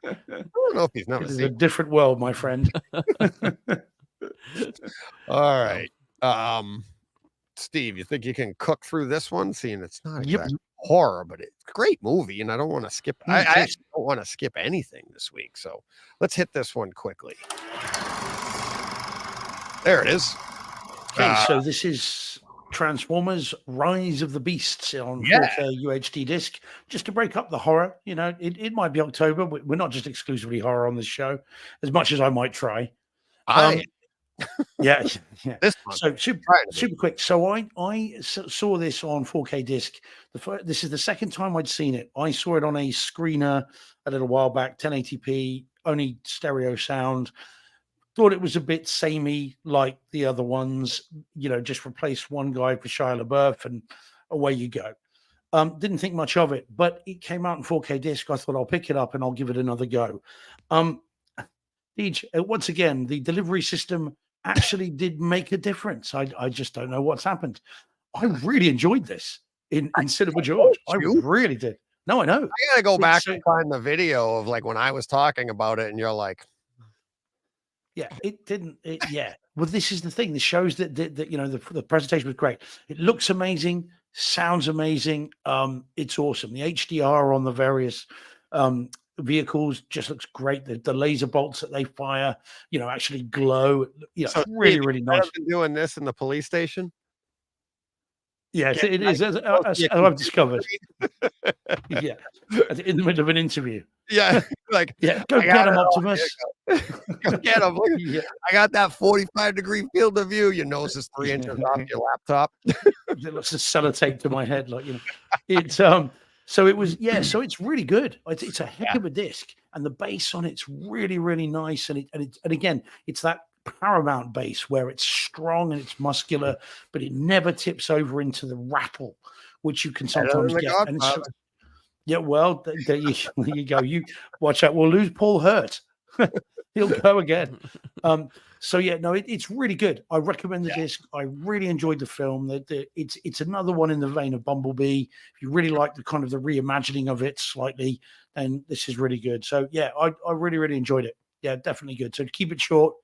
don't know if he's never seen. It's a different world, my friend. All right. Steve, you think you can cook through this one? Seeing it's not exactly horror, but it's a great movie, and I don't want to skip. I actually don't want to skip anything this week, so let's hit this one quickly. There it is. Okay, so this is Transformers: Rise of the Beasts on 4K UHD disc. Just to break up the horror, it might be October. We're not just exclusively horror on this show, as much as I might try. Yeah. So super quick. So I saw this on 4K disc. This is the second time I'd seen it. I saw it on a screener a little while back, 1080p, only stereo sound. Thought it was a bit samey like the other ones. Just replace one guy for Shia LaBeouf and away you go. Didn't think much of it, but it came out in 4K disc. I thought I'll pick it up and I'll give it another go. Once again, the delivery system actually did make a difference. I just don't know what's happened. I really enjoyed this in Cinema George. I really did. No, I know. I gotta go back and find the video of like when I was talking about it, and you're like, yeah, it didn't. Well, this is the thing. This shows that the presentation was great. It looks amazing, sounds amazing. It's awesome. The HDR on the various vehicles just looks great. The laser bolts that they fire, actually glow. So really nice. I've been doing this in the police station. Yes, it is. As I've discovered. Yeah, in the middle of an interview. Yeah, like Yeah, go I get got him, it all. Optimus. Go get him. Look, Yeah. I got that 45-degree field of view. Your nose is 3 inches off your laptop. There's lots of sellotape to my head, like, you know. It's so it was, yeah, so it's really good. It's a heck Yeah. of a disc, and the bass on it's really, really nice. And again, it's that Paramount bass where it's strong and it's muscular, but it never tips over into the rattle, which you can Better sometimes than the get. And so, Godfather. yeah, well, there you go. You watch out. We'll lose Paul Hurt. He'll go again. So yeah, no, it's really good. I recommend the disc. I really enjoyed the film. It's another one in the vein of Bumblebee. If you really like the kind of the reimagining of it slightly, then this is really good. So yeah, I really, really enjoyed it. Yeah, definitely good. So to keep it short,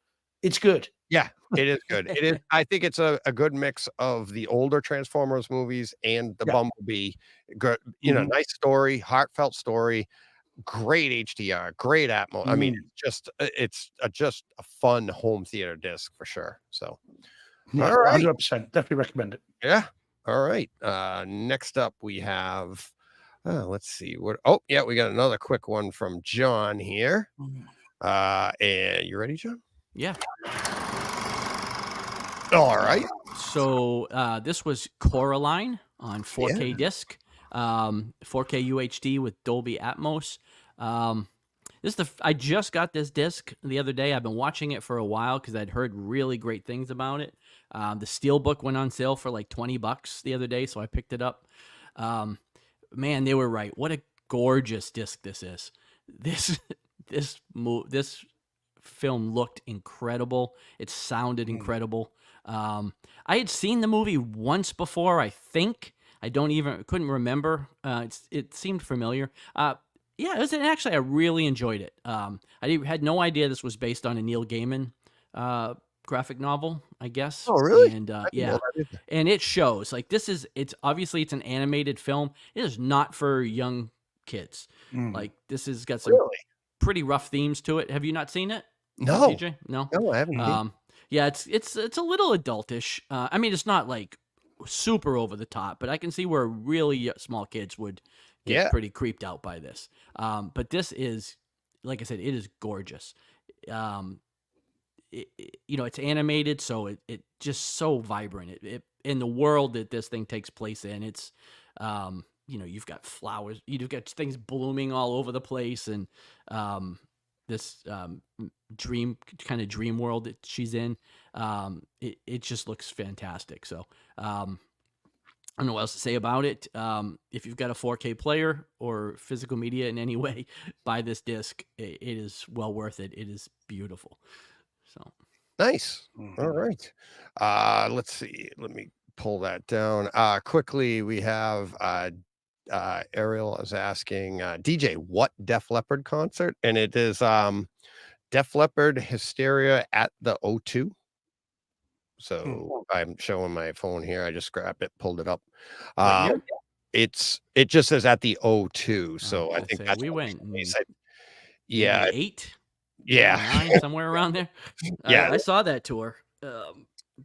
it's good. Yeah, it is good. It is. I think it's a good mix of the older Transformers movies and the Yeah. Bumblebee. Good, nice story, heartfelt story, great HDR, great atmo. I mean, it's just a fun home theater disc for sure. So, Yeah, all right, 100%. Definitely recommend it. yeah, all right. Next up we have. Let's see what. Oh, yeah, we got another quick one from John here. And you ready, John? Yeah. All right. So this was Coraline on 4K disc, 4K UHD with Dolby Atmos. I just got this disc the other day. I've been watching it for a while because I'd heard really great things about it. The Steelbook went on sale for like $20 the other day, so I picked it up. Man, they were right. What a gorgeous disc this is. This film looked incredible. It sounded incredible. I had seen the movie once before, I think. Couldn't remember. It seemed familiar. Yeah, actually, I really enjoyed it. I had no idea this was based on a Neil Gaiman graphic novel, I guess. Oh, really? And I didn't yeah, know that either. and it shows. Like it's obviously it's an animated film. It is not for young kids. Like this has got some Really? pretty rough themes to it. Have you not seen it? No. DJ? No. No, I haven't. Yeah, it's a little adultish. I mean, it's not like super over the top, but I can see where really small kids would get pretty creeped out by this. But this is, like I said, it is gorgeous. It's animated, so it just so vibrant. It in the world that this thing takes place in, it's you've got flowers, you've got things blooming all over the place, and this dream world that she's in. It just looks fantastic. So I don't know what else to say about it. If you've got a 4K player or physical media in any way, buy this disc. It is well worth it. It is beautiful. So Nice. All right. Let's see. Let me pull that down. Quickly, we have Ariel is asking DJ, what Def Leppard concert? And it is Def Leppard Hysteria at the O2. So I'm showing my phone here. I just grabbed it, pulled it up. It just says at the O2. So I think that's we went. Yeah. 8. Yeah. 9, somewhere around there. Yeah. I saw that tour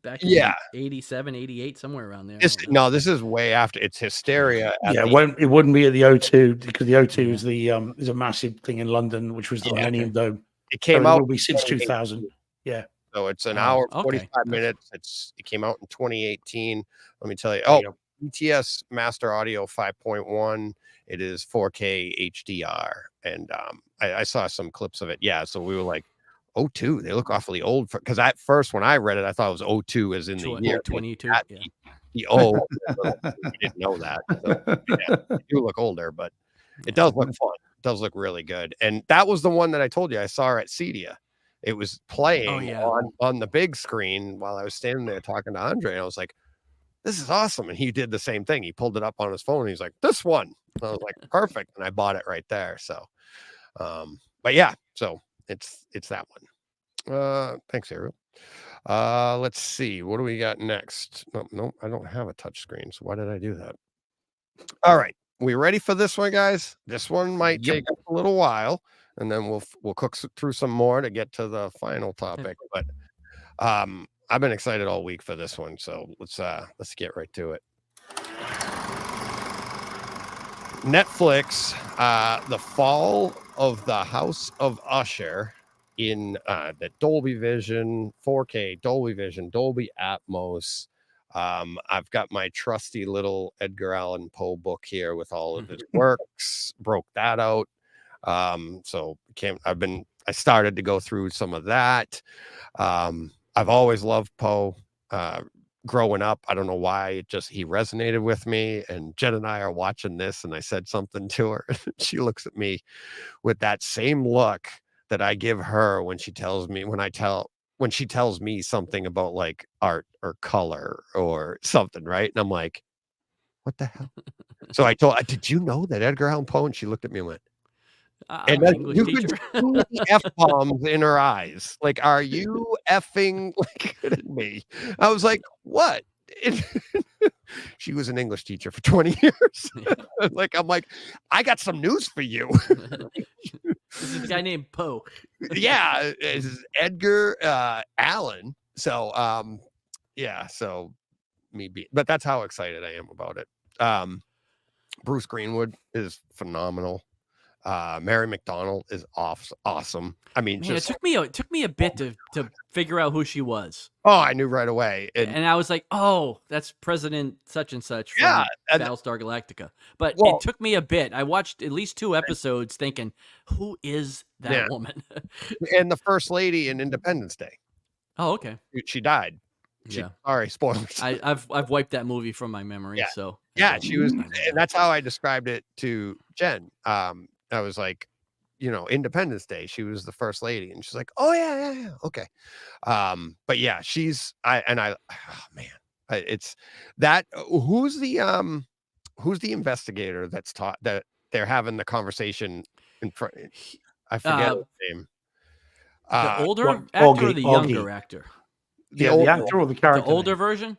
back in 87, 88, somewhere around there. This is way after. It's Hysteria. It wouldn't be at the O2 because the O2 is a massive thing in London, which was the Millennium Dome. It came out will be since 2000. Yeah. So it's an hour, 45 minutes. It came out in 2018. Let me tell you. Oh, ETS Master Audio 5.1. It is 4K HDR. And I saw some clips of it. Yeah. So we were like, O2, they look awfully old. Because at first, when I read it, I thought it was O2 as in the year 22. The O. We didn't know that. So, they do look older, but it does look fun. It does look really good. And that was the one that I told you I saw at Cedia. It was playing on the big screen while I was standing there talking to Andre. And I was like, this is awesome. And he did the same thing. He pulled it up on his phone. And he's like, this one. And I was like, perfect. And I bought it right there. So, but yeah, so it's that one. Thanks, Ariel. Let's see. What do we got next? No, I don't have a touch screen. So why did I do that? All right. We ready for this one, guys? This one might take us a little while, and then we'll cook through some more to get to the final topic. But I've been excited all week for this one, so let's get right to it. Netflix, The Fall of the House of Usher in the Dolby Vision, 4K, Dolby Vision, Dolby Atmos. I've got my trusty little Edgar Allan Poe book here with all of his works. Broke that out. So I started to go through some of that. I've always loved Poe. Growing up, I don't know why, he resonated with me. And Jen and I are watching this, and I said something to her. She looks at me with that same look that I give her when she tells me something about like art or color or something, right? And I'm like, what the hell? So I told, did you know that Edgar Allan Poe? And she looked at me and went, I'm an English you could teacher. see the F-bombs in her eyes. Like, are you effing like kidding me? I was like, what? She was an English teacher for 20 years. I'm like, I got some news for you. This is a guy named Poe. Yeah, this is Edgar Allan. So but that's how excited I am about it. Bruce Greenwood is phenomenal. Mary McDonnell is awesome. I mean, Man, it took me a bit to figure out who she was. Oh, I knew right away. And I was like, oh, that's President such and such from Battlestar Galactica. But it took me a bit. I watched at least 2 episodes thinking, who is that woman? And the First Lady in Independence Day. Oh, okay. She died. Sorry, spoilers. I've wiped that movie from my memory. So she was, and that's how I described it to Jen. I was like, Independence Day, she was the First Lady, and she's like, oh yeah, okay. But yeah, it's that. Who's the investigator that's taught that they're having the conversation in front? I forget his name. The older actor or the younger actor? The actor or the character? The older version.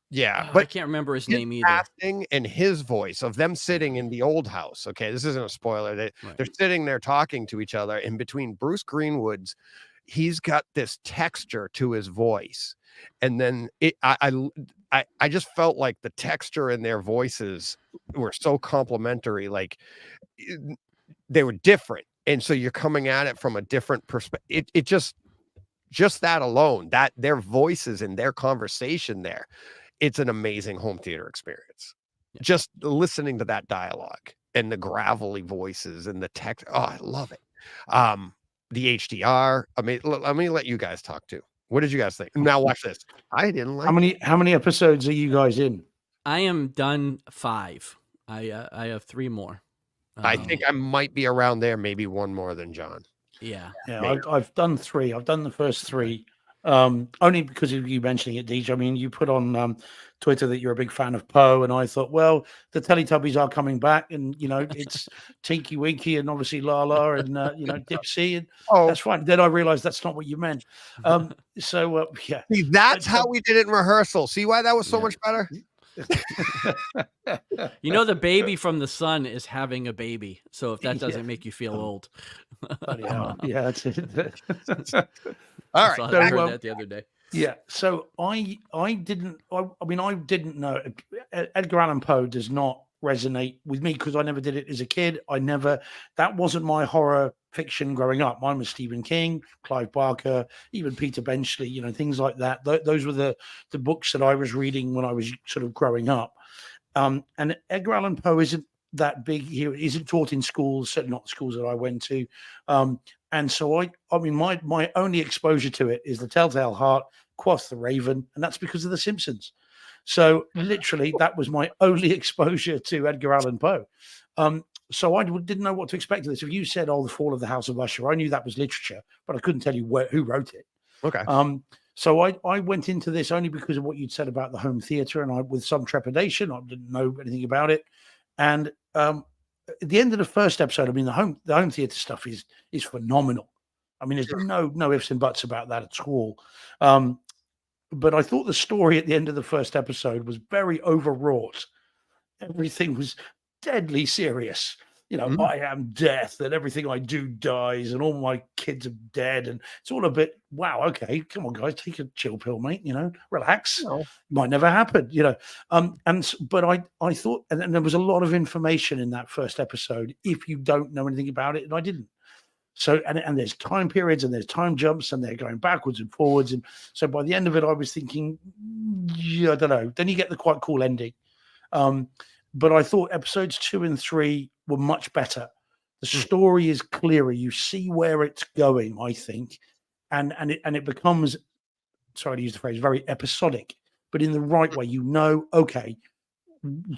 Yeah, but I can't remember his name either. Casting and his voice of them sitting in the old house. Okay, this isn't a spoiler. They're sitting there talking to each other. In between Bruce Greenwood's, he's got this texture to his voice, and then I just felt like the texture in their voices were so complimentary. Like they were different, and so you're coming at it from a different perspective. It just that alone, that their voices and their conversation there. It's an amazing home theater experience. Yeah. Just listening to that dialogue and the gravelly voices and the text. Oh, I love it. The HDR. I mean, let me let you guys talk too. What did you guys think? Now watch this. I didn't like how many episodes are you guys in? I am done 5. I have 3 more. I think I might be around there, maybe one more than John. Yeah. I've done 3. I've done the first 3. Only because of you mentioning it, Deej. I mean, you put on Twitter that you're a big fan of Poe, and I thought, well, the Teletubbies are coming back, and it's Tinky Winky and obviously Lala and Dipsy, and that's fine. Then I realized that's not what you meant. Yeah. See, that's how we did it in rehearsal. See why that was so much better? The baby from the sun is having a baby, so if that doesn't make you feel old. Yeah, that's it. All right, I heard that the other day. Yeah, so I didn't know. Edgar Allan Poe does not resonate with me because I never did it as a kid. That wasn't my horror fiction growing up. Mine was Stephen King, Clive Barker, even Peter Benchley, things like that. Those were the books that I was reading when I was sort of growing up. And Edgar Allan Poe isn't that big. He isn't taught in schools, certainly not schools that I went to. And so my only exposure to it is The Telltale Heart, Quoth the Raven, and that's because of The Simpsons. So literally, that was my only exposure to Edgar Allan Poe. So I didn't know what to expect of this. If you said, "Oh, The Fall of the House of Usher," I knew that was literature, but I couldn't tell you who wrote it. Okay. So I went into this only because of what you'd said about the home theater, and with some trepidation. I didn't know anything about it, and at the end of the first episode, I mean, the home theater stuff is phenomenal. I mean, there's no ifs and buts about that at all. But I thought the story at the end of the first episode was very overwrought. Everything was deadly serious. you know, I am death and everything I do dies and all my kids are dead. And it's all a bit, wow, okay, come on, guys, take a chill pill, mate, you know, relax. Might never happen, you know. But I thought, and there was a lot of information in that first episode if you don't know anything about it, and I didn't. So, and there's time periods and there's time jumps and they're going backwards and forwards. And so by the end of it, I was thinking, yeah, I don't know. Then you get the quite cool ending. But I thought episodes 2 and 3 were much better. The story is clearer. You see where it's going, I think. And it becomes, sorry to use the phrase, very episodic, but in the right way. You know, okay,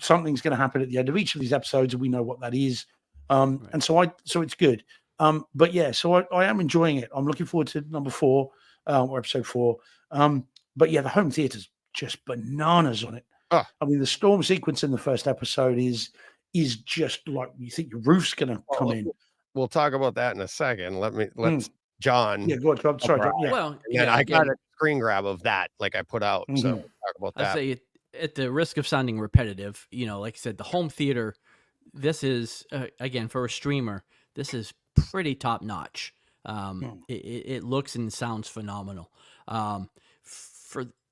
something's going to happen at the end of each of these episodes, and we know what that is. And so it's good. But yeah, so I am enjoying it. I'm looking forward to number 4 or episode 4. But yeah, the home theater's just bananas on it. I mean, the storm sequence in the first episode is just like you think your roof's going to come in. We'll talk about that in a second. Let's John. Yeah, go on, John. Sorry, John. Yeah. Well, and I got a screen grab of that, like I put out. So we'll talk about that. I'll say at the risk of sounding repetitive, you know, like I said, the home theater. This is again for a streamer. This is pretty top notch. It looks and sounds phenomenal.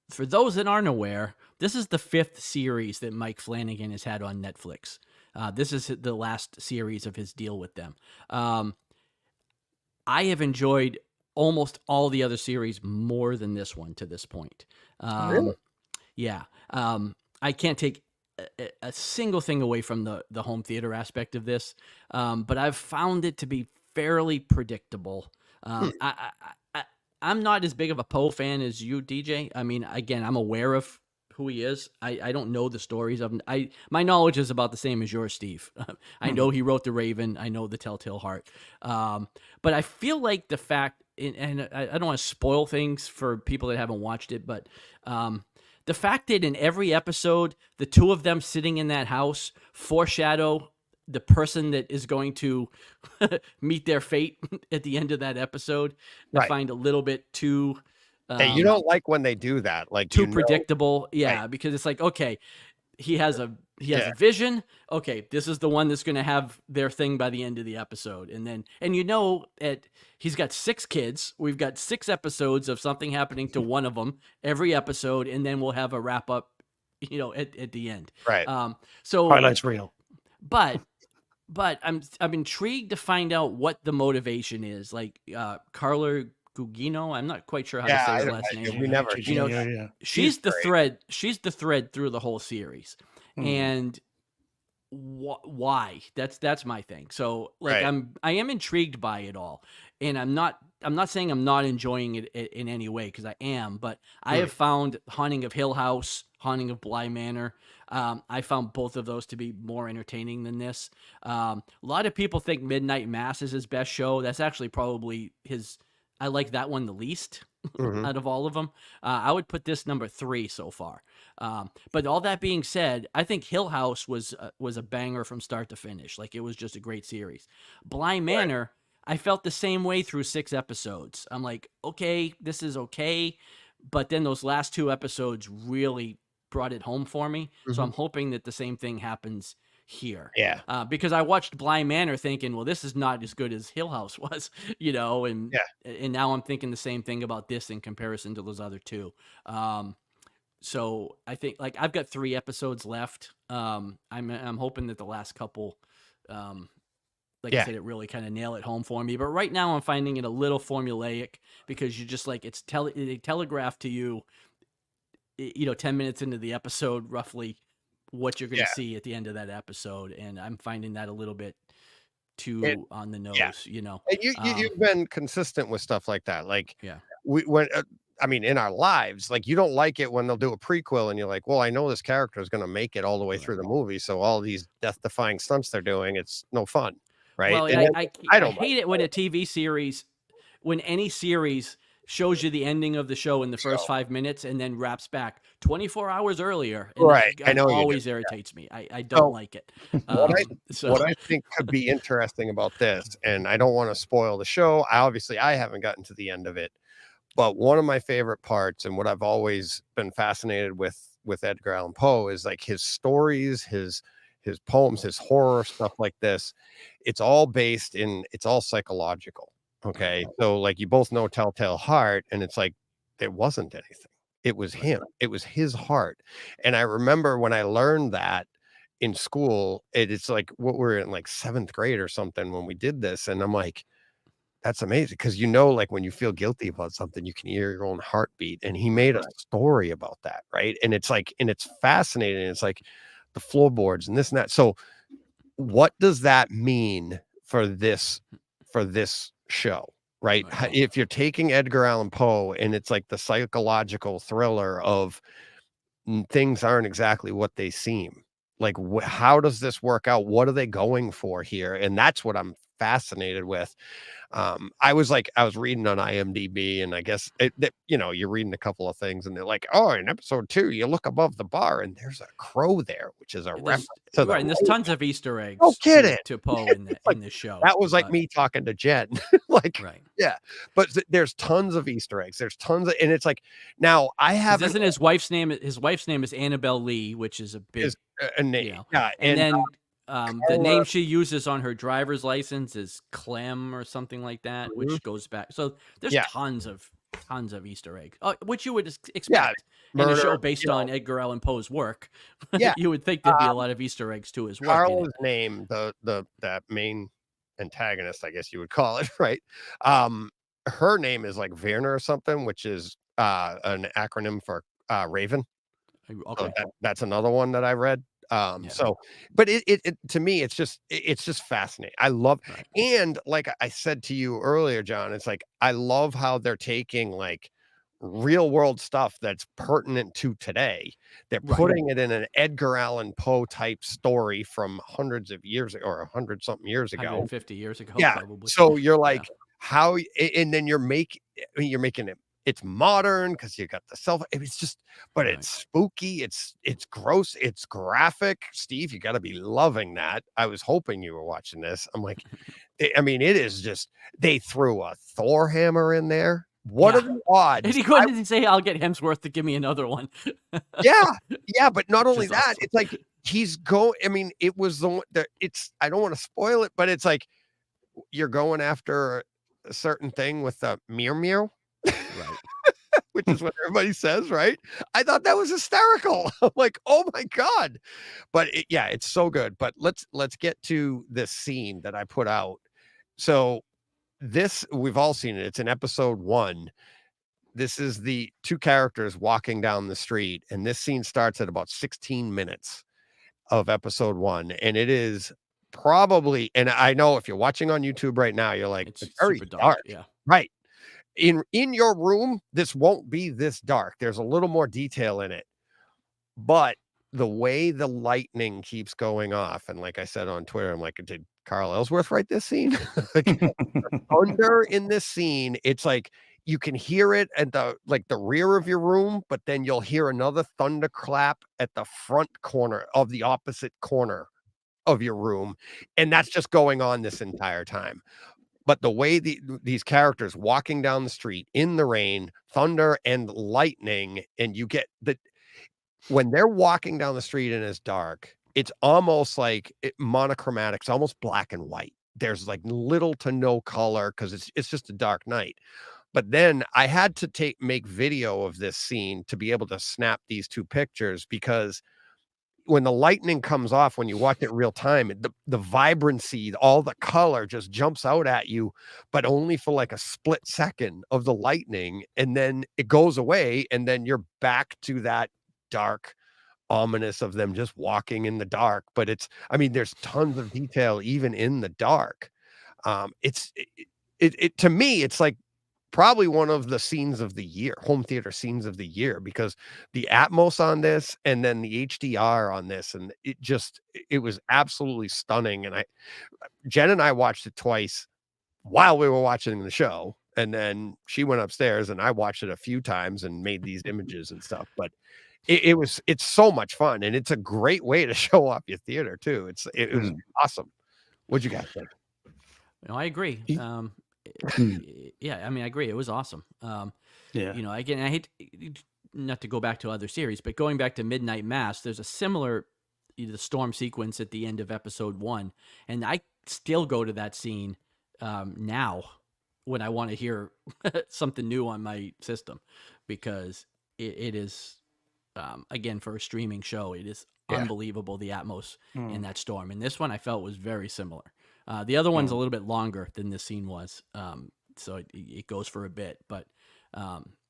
For those that aren't aware, this is the 5th series that Mike Flanagan has had on Netflix. This is the last series of his deal with them. I have enjoyed almost all the other series more than this one to this point. Really? Yeah. I can't take a single thing away from the home theater aspect of this, but I've found it to be fairly predictable. I'm not as big of a Poe fan as you, DJ. I mean, again, I'm aware of who he is. I don't know the stories of him. My knowledge is about the same as yours, Steve. I know he wrote The Raven. I know The Telltale Heart. But I feel like the fact, and I don't want to spoil things for people that haven't watched it, but the fact that in every episode, the two of them sitting in that house foreshadow the person that is going to meet their fate at the end of that episode, I find a little bit too... hey, you don't like when they do that, like too predictable. Yeah, because it's like, okay, he has a vision. Okay, this is the one that's going to have their thing by the end of the episode. And you know, he's got 6 kids. We've got 6 episodes of something happening to one of them every episode, and then we'll have a wrap up, you know, at the end. Right. So highlights reel. But I'm intrigued to find out what the motivation is. Like Carla Gugino, I'm not quite sure how to say her last name. We never, you know, she's the thread. She's the thread through the whole series, and why? That's my thing. So like, I am intrigued by it all, and I'm not saying I'm not enjoying it in any way, because I am. But I have found Haunting of Hill House, Haunting of Bly Manor, I found both of those to be more entertaining than this. A lot of people think Midnight Mass is his best show. That's actually probably his. I like that one the least out of all of them. I would put this number 3 so far. But all that being said, I think Hill House was a banger from start to finish. Like, it was just a great series. Bly Manor, I felt the same way through 6 episodes. I'm like, okay, this is okay. But then those last 2 episodes really brought it home for me. So I'm hoping that the same thing happens here. Yeah. Because I watched Bly Manor thinking, well, this is not as good as Hill House was, you know, and now I'm thinking the same thing about this in comparison to those other 2. So I think, like, I've got 3 episodes left. I'm hoping that the last couple, I said, it really kind of nail it home for me. But right now I'm finding it a little formulaic, because you just like, they telegraph to you, you know, 10 minutes into the episode, roughly what you're going to see at the end of that episode. And I'm finding that a little bit too on the nose, you know. And you've been consistent with stuff like that. Like, we went, I mean, in our lives, like, you don't like it when they'll do a prequel and you're like, well, I know this character is going to make it all the way through the movie. So all these death-defying stunts they're doing, it's no fun. Right. Well, I hate it when a TV series, when any series shows you the ending of the show in the first 5 minutes and then wraps back 24 hours earlier. And I know, always irritates me. I don't like it. What I think could be interesting about this, and I don't want to spoil the show. I haven't gotten to the end of it, but one of my favorite parts, and what I've always been fascinated with Edgar Allan Poe, is like his stories, his his poems, his horror stuff like this, it's all psychological. Okay. So like you both know Telltale Heart, and it's like it wasn't anything. It was him. It was his heart. And I remember when I learned that in school, it's like what we're in like 7th grade or something when we did this. And I'm like, that's amazing because like when you feel guilty about something, you can hear your own heartbeat. And he made a story about that, right? And it's like, and it's fascinating. It's like the floorboards and this and that. So, what does that mean for this show, right? If you're taking Edgar Allan Poe and it's like the psychological thriller of things aren't exactly what they seem. Like, how does this work out? What are they going for here? And that's what I'm fascinated with. I was reading on IMDb, and I guess you're reading a couple of things, and they're like, oh, in episode 2, you look above the bar, and there's a crow there, which is a reference to the and there's tons of Easter eggs. No kidding. To Poe in the show. That was like me talking to Jen, like, right. Yeah, but there's tons of Easter eggs. There's tons of, and it's like now I have. Isn't his wife's name? His wife's name is Annabelle Lee, which is a big name. Yeah, and then. The name she uses on her driver's license is Clem or something like that, which goes back. So there's tons of Easter eggs, which you would expect in a show based on Edgar Allan Poe's work. Yeah, you would think there'd be a lot of Easter eggs to his work. Carla's name, that main antagonist, I guess you would call it, right? Her name is like Werner or something, which is an acronym for Raven. Okay, so that's another one that I read. So, but it to me, it's just fascinating. I love, and like I said to you earlier, John, it's like, I love how they're taking like real world stuff that's pertinent to today. They're putting it in an Edgar Allan Poe type story from hundreds of years or 100 something years ago, 150 years ago. Yeah. Probably. So you're like, how, and then you're making it. It's modern because you got the cell phone. It's just, but it's spooky. It's gross. It's graphic. Steve, you got to be loving that. I was hoping you were watching this. I'm like, I mean, it is just, they threw a Thor hammer in there. What are the odds? And he couldn't say, I'll get Hemsworth to give me another one. yeah. But not only that, awesome. It's like, he's going, I mean, it was I don't want to spoil it, but it's like, you're going after a certain thing with the Mew. Right. Which is what everybody says, right? I thought that was hysterical. I'm like, oh my God. But it's so good. But let's get to this scene that I put out. So we've all seen it. It's in episode 1. This is the 2 characters walking down the street, and this scene starts at about 16 minutes of episode 1, and it is probably, and I know if you're watching on YouTube right now, you're like, it's very dark. Yeah. Right. In your room, this won't be this dark. There's a little more detail in it. But the way the lightning keeps going off, and like I said on Twitter, I'm like, did Carl Ellsworth write this scene? Like, thunder in this scene, it's like you can hear it at the rear of your room, but then you'll hear another thunderclap at the front corner of the opposite corner of your room. And that's just going on this entire time. But the way these characters walking down the street in the rain, thunder and lightning, and you get when they're walking down the street and it's dark, it's almost like monochromatic. It's almost black and white. There's like little to no color because it's just a dark night. But then I had to make video of this scene to be able to snap these 2 pictures, because when the lightning comes off, when you watch it real time, the vibrancy, all the color just jumps out at you, but only for like a split second of the lightning. And then it goes away. And then you're back to that dark ominous of them just walking in the dark. But there's tons of detail even in the dark. To me, it's like probably one of the scenes of the year, home theater scenes of the year, because the Atmos on this and then the HDR on this, and it was absolutely stunning. And Jen and I watched it twice while we were watching the show, and then she went upstairs and I watched it a few times and made these images and stuff. But it's so much fun, and it's a great way to show off your theater too. It was awesome. What'd you guys think? I agree. I agree. It was awesome. Again, I hate not to go back to other series, but going back to Midnight Mass, there's a similar the storm sequence at the end of episode 1, and I still go to that scene now when I want to hear something new on my system, because it is again, for a streaming show, it is unbelievable, the Atmos in that storm. And this one I felt was very similar. The other one's a little bit longer than this scene was, so it goes for a bit. But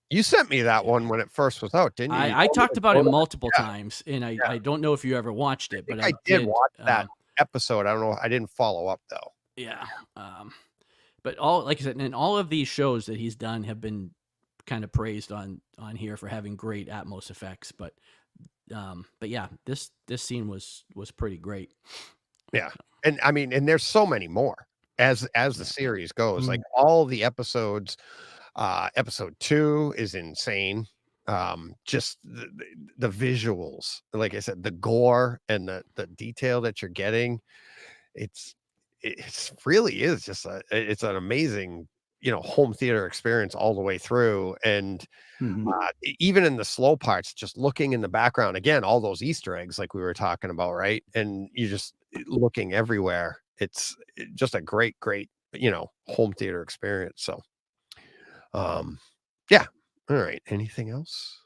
you sent me that one when it first was out, didn't you? I talked about it multiple times, and I don't know if you ever watched it, but I did watch that episode. I don't know. I didn't follow up though. Yeah. But like I said, and all of these shows that he's done have been kind of praised on here for having great Atmos effects. But yeah, this scene was pretty great. Yeah. And I mean, and there's so many more as the series goes, like all the episodes. Episode 2 is insane. Just the visuals, like I said, the gore and the detail that you're getting, it's really is just it's an amazing, home theater experience all the way through. And even in the slow parts, just looking in the background, again, all those Easter eggs like we were talking about, right? And you just looking everywhere. It's just a great home theater experience. So yeah. All right. Anything else?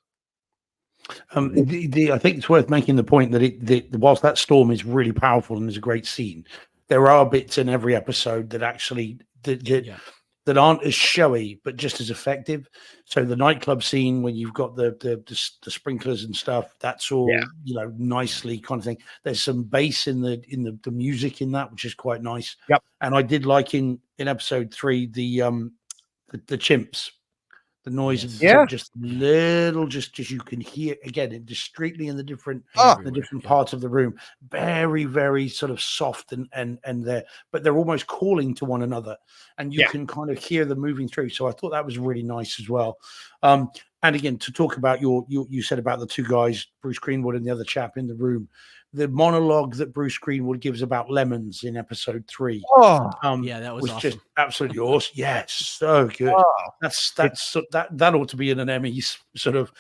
I think it's worth making the point that whilst that storm is really powerful and is a great scene, there are bits in every episode that actually that aren't as showy but just as effective. So the nightclub scene when you've got the sprinklers and stuff, that's all nicely kind of thing. There's some bass in the music in that, which is quite nice. Yep. And I did like in episode 3 the chimps. The noise of just little, just you can hear again discreetly in the different parts of the room. Very, very sort of soft and there, but they're almost calling to one another, and you can kind of hear them moving through. So I thought that was really nice as well. And again, to talk about you said about the two guys, Bruce Greenwood and the other chap in the room. The monologue that Bruce Greenwood gives about lemons in episode 3. That was awesome. Just absolutely awesome. Yes, so good. That ought to be in an Emmy sort of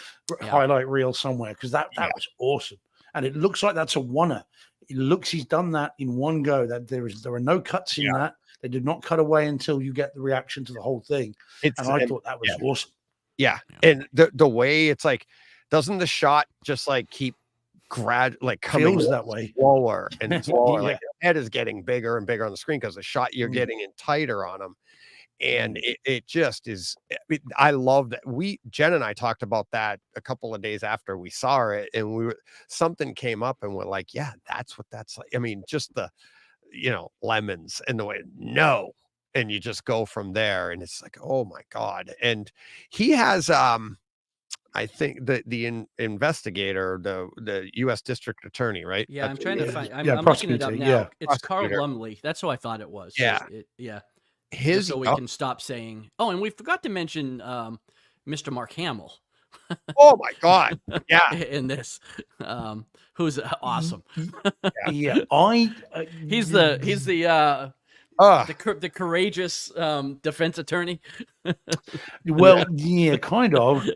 highlight reel somewhere, because that was awesome. And it looks like that's a oneer. It looks he's done that in one go. That there are no cuts in that. They did not cut away until you get the reaction to the whole thing. I thought that was awesome. Yeah, and the way it's like, doesn't the shot just like keep coming that way slower and slower? Like the head is getting bigger and bigger on the screen because the shot you're getting in tighter on them, and it just is. I love that. Jen and I talked about that a couple of days after we saw it, and something came up and we're like, yeah, that's what that's like. I mean, just the lemons and the way and you just go from there, and it's like, oh my God. And he has I think the investigator, the U.S. District Attorney, right? Yeah, I'm trying to find. I'm looking it up now. Yeah. It's Carl Lumley. That's who I thought it was. Yeah, So we can stop saying. Oh, and we forgot to mention Mr. Mark Hamill. Oh my God! Yeah, in this, who's awesome. He's the the courageous defense attorney. Well, yeah, kind of.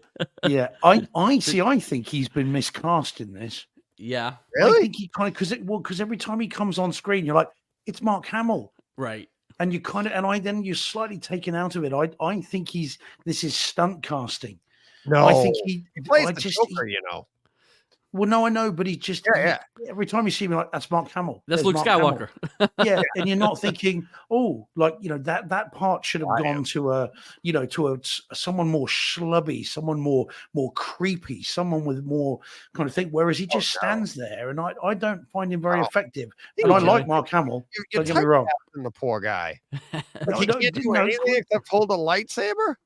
Yeah, I think he's been miscast in this. Yeah, really? I think he kind of because every time he comes on screen, you're like, it's Mark Hamill, right? And you kind of then you're slightly taken out of it. I think this is stunt casting. No, I think he plays the Joker, Well, no, I know, but he just every time you see me, like, that's Mark Hamill. That's Luke Skywalker. Yeah, and you're not thinking, that part should have gone to someone more schlubby, someone more creepy, someone with more kind of thing. Whereas he just stands there, and I don't find him very effective. And I like Mark Hamill. Don't get me wrong. The poor guy, but he can't do anything except hold a lightsaber.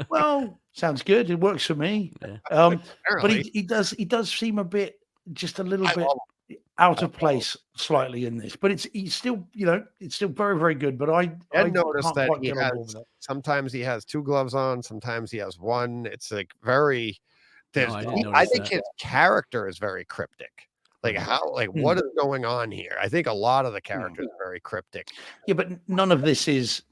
Well, sounds good. It works for me. But he does seem a little bit out of place slightly in this. But it's still very, very good. But I noticed that sometimes he has 2 gloves on, sometimes he has 1. It's like very. I think his character is very cryptic. Like what is going on here? I think a lot of the characters are very cryptic. Yeah, but none of this is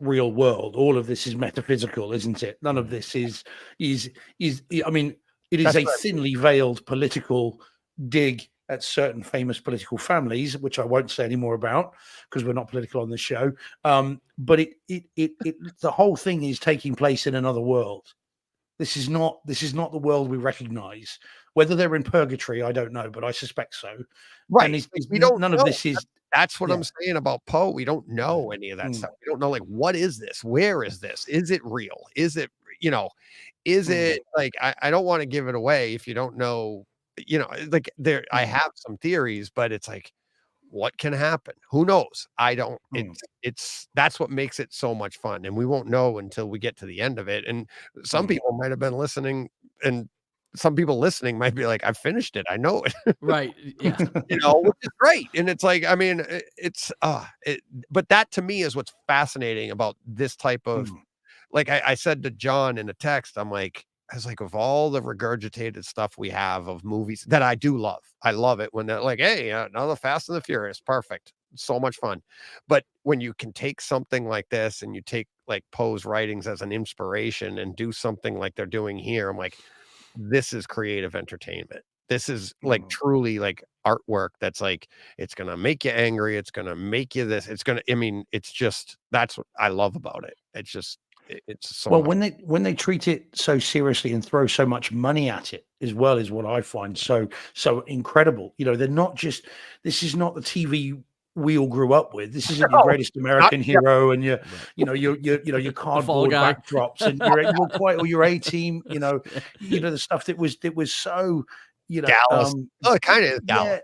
real world. All of this is metaphysical, isn't it? None of this is. I mean, it is a thinly veiled political dig at certain famous political families, which I won't say any more about because we're not political on the show. But the whole thing is taking place in another world. This is not the world we recognize. Whether they're in purgatory, I don't know, but I suspect so. Right. And We don't none know. of this is. That's what Yeah. I'm saying about Poe. We don't know any of that Mm. stuff. We don't know, like, what is this? Where is this? Is it real? Is it, is it like, I don't want to give it away if you don't know, like I have some theories, but it's like, what can happen? Who knows? I don't, that's what makes it so much fun. And we won't know until we get to the end of it. And some people might have been listening, and some people listening might be like, I finished it. I know it. Right. Yeah. Which is great. And it's like, I mean, but that to me is what's fascinating about this type of, like I said to John in a text, I was like, of all the regurgitated stuff we have of movies that I do love, I love it when they're like, hey, another Fast and the Furious, perfect. So much fun. But when you can take something like this and you take like Poe's writings as an inspiration and do something like they're doing here, I'm like, this is creative entertainment. This is like truly like artwork that's like, it's going to make you angry. It's going to make you this. It's just, that's what I love about it. It's just, it's so Well, much. when they treat it so seriously and throw so much money at it as well, is what I find so incredible. They're not just, this is not the TV we all grew up with. This isn't your greatest American hero and your cardboard guy. backdrops and your A Team. The stuff that was so Dallas. It kind of is Dallas.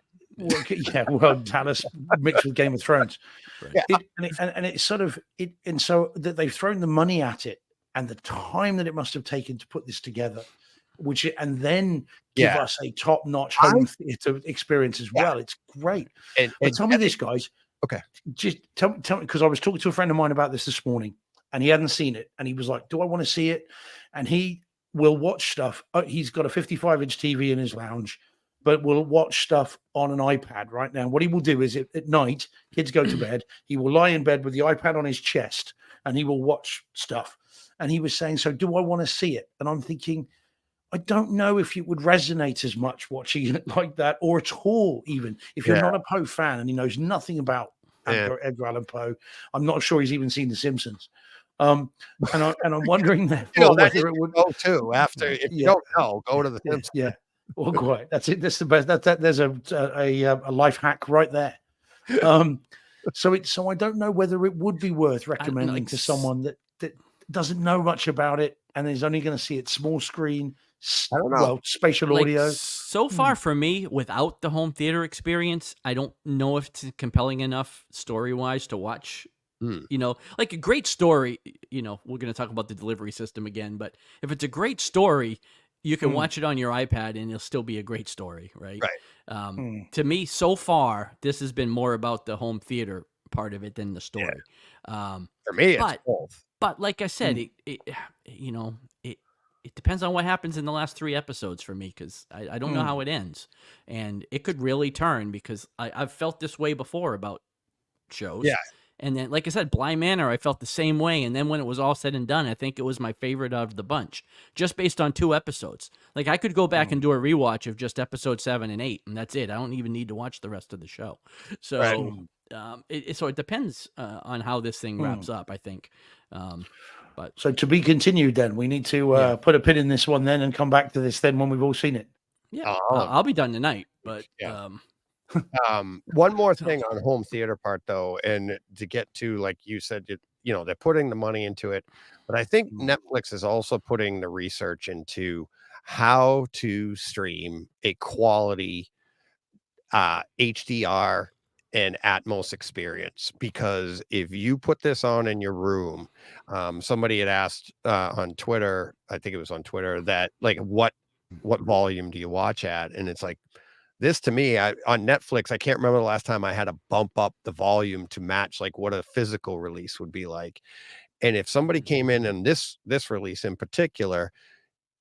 Well, Dallas mixed with Game of Thrones. Yeah. It's sort of it, and so that they've thrown the money at it and the time that it must have taken to put this together, and then give us a top-notch home theater experience as well. It's great. But tell me this, guys. Okay. Just tell me, because I was talking to a friend of mine about this morning, and he hadn't seen it, and he was like, "Do I want to see it?" And he will watch stuff. He's got a 55-inch TV in his lounge, but will watch stuff on an iPad right now. What he will do is at night, kids go to bed, he will lie in bed with the iPad on his chest and he will watch stuff. And he was saying, so do I want to see it? And I'm thinking, I don't know if it would resonate as much watching it like that, or at all, even if you're not a Poe fan and he knows nothing about Edgar Allan Poe. I'm not sure he's even seen The Simpsons. And I'm wondering therefore whether it would go to after, if you don't know, go to The Simpsons. Yeah. Well, quite. That's it. That's the best. There's a life hack right there. So I don't know whether it would be worth recommending to someone that doesn't know much about it and is only going to see it small screen. I don't know. Well, spatial audio. So far for me, without the home theater experience, I don't know if it's compelling enough story-wise to watch. Like a great story, we're going to talk about the delivery system again, but if it's a great story, you can watch it on your iPad and it'll still be a great story, right? To me, so far, this has been more about the home theater part of it than the story. For me, it's both. But like I said, it depends on what happens in the last 3 episodes for me, because I don't know how it ends. And it could really turn, because I've felt this way before about shows. Yeah. And then, like I said, Bly Manor, I felt the same way. And then when it was all said and done, I think it was my favorite of the bunch, just based on 2 episodes. Like, I could go back and do a rewatch of just episode 7 and 8, and that's it. I don't even need to watch the rest of the show. So, it depends on how this thing wraps up, I think. But so to be continued, then we need to put a pin in this one then and come back to this then when we've all seen it. Yeah, I'll be done tonight. But one more thing on home theater part though, and to get to, like you said, they're putting the money into it, but I think Netflix is also putting the research into how to stream a quality HDR and Atmos experience. Because if you put this on in your room, somebody had asked on Twitter, I think it was on Twitter, that like what volume do you watch at? And it's like, this to me, on Netflix, I can't remember the last time I had to bump up the volume to match like what a physical release would be like. And if somebody came in and this release in particular,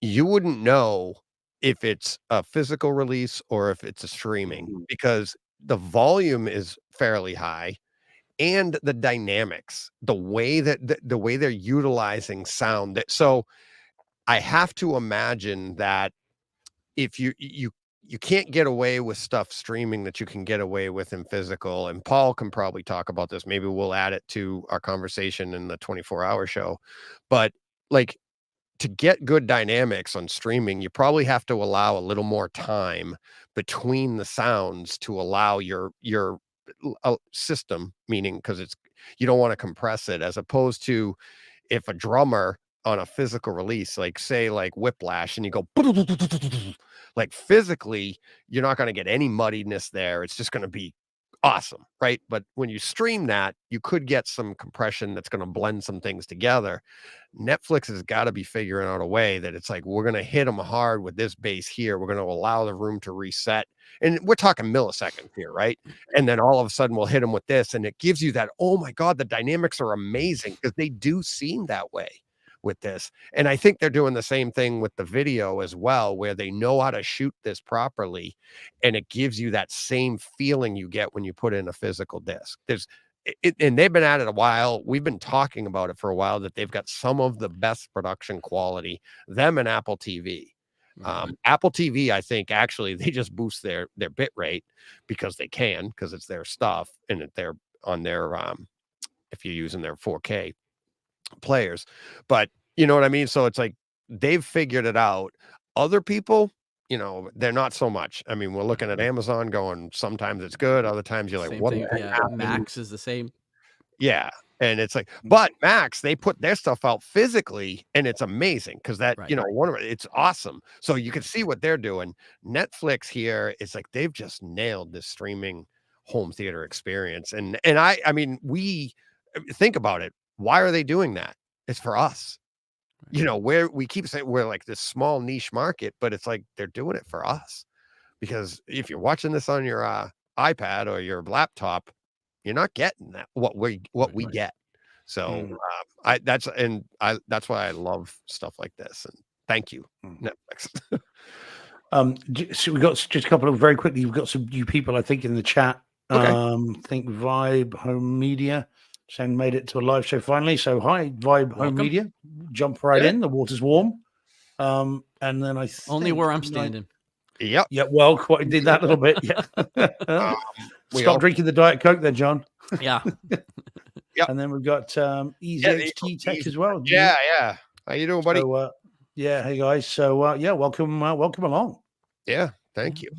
you wouldn't know if it's a physical release or if it's a streaming, because the volume is fairly high, and the dynamics, the way they're utilizing sound. So I have to imagine that if you you can't get away with stuff streaming that you can get away with in physical. And Paul can probably talk about this. Maybe we'll add it to our conversation in the 24-hour show. But like, to get good dynamics on streaming, you probably have to allow a little more time between the sounds to allow your system, meaning because you don't want to compress it, as opposed to if a drummer on a physical release, like say like Whiplash, and you go like physically, you're not going to get any muddiness there. It's just going to be awesome, right? But when you stream that, you could get some compression that's going to blend some things together. Netflix has got to be figuring out a way that it's like, we're going to hit them hard with this bass here. We're going to allow the room to reset. And we're talking milliseconds here, right? And then all of a sudden we'll hit them with this. And it gives you that, oh my God, the dynamics are amazing, because they do seem that way with this. And I think they're doing the same thing with the video as well, where they know how to shoot this properly. And it gives you that same feeling you get when you put in a physical disc. And they've been at it a while. We've been talking about it for a while, that they've got some of the best production quality, them and Apple TV. Apple TV, I think actually they just boost their bit rate because they can, because it's their stuff, and they're on their if you're using their 4K players. But you know what I mean? So it's like they've figured it out. Other people, they're not so much. I mean, we're looking at Amazon going, sometimes it's good, other times you're like, Same what thing. the heck Yeah, happened? Max is the same. Yeah. And it's like, but Max, they put their stuff out physically, and it's amazing, because that, Right. it's awesome. So you can see what they're doing. Netflix here is like, they've just nailed this streaming home theater experience. And I mean, we think about it. Why are they doing that? It's for us. Where we keep saying we're like this small niche market, but it's like they're doing it for us, because if you're watching this on your iPad or your laptop, you're not getting that what we get. So that's why I love stuff like this. And thank you, Netflix. So we got just a couple of very quickly. We've got some new people, I think, in the chat. Okay. I think Vibe Home Media saying made it to a live show finally. So hi, Vibe Home Media. Jump right in. The water's warm. And then I think Only where I'm standing. Yep. Yeah. Well, quite did that a little bit. Yeah. Stop drinking the Diet Coke, then, John. Yeah. Yep. And then we've got EZXT Tech as well. Yeah. How you doing, buddy? So, yeah. Hey guys. So welcome along. Yeah. Thank you.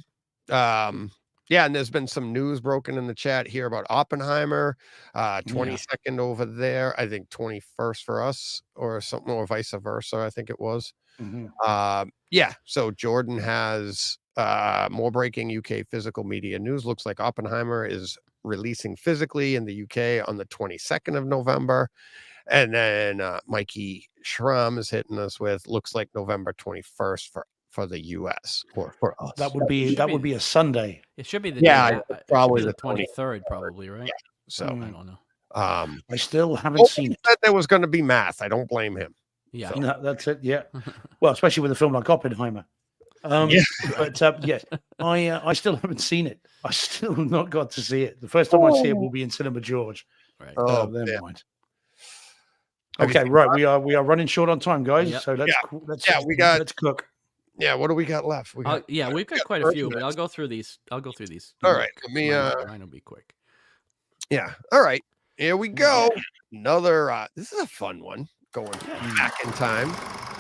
Yeah, and there's been some news broken in the chat here about Oppenheimer, 22nd over there. I think 21st for us, or something, or vice versa. I think it was. Yeah. So Jordan has more breaking UK physical media news. Looks like Oppenheimer is releasing physically in the UK on the 22nd of November. And then Mikey Schramm is hitting us with, looks like November 21st for the US, or for us. That would be a Sunday. It should be the probably the 23rd, probably, right? Yeah. So I don't know. I still haven't seen it. Said there was going to be math. I don't blame him. Yeah, So. No, that's it. Yeah. Well, especially with a film like Oppenheimer. But yes, I still haven't seen it. I still not got to see it. The first time I see it will be in Cinema George. Right. Never mind. Okay, right. We are running short on time, guys. Yep. So let's cook. Yeah, what do we got left? We've got quite a few, but I'll go through these. All right, let me. Mine will be quick. Yeah. All right. Here we go. Another. This is a fun one. Going back in time.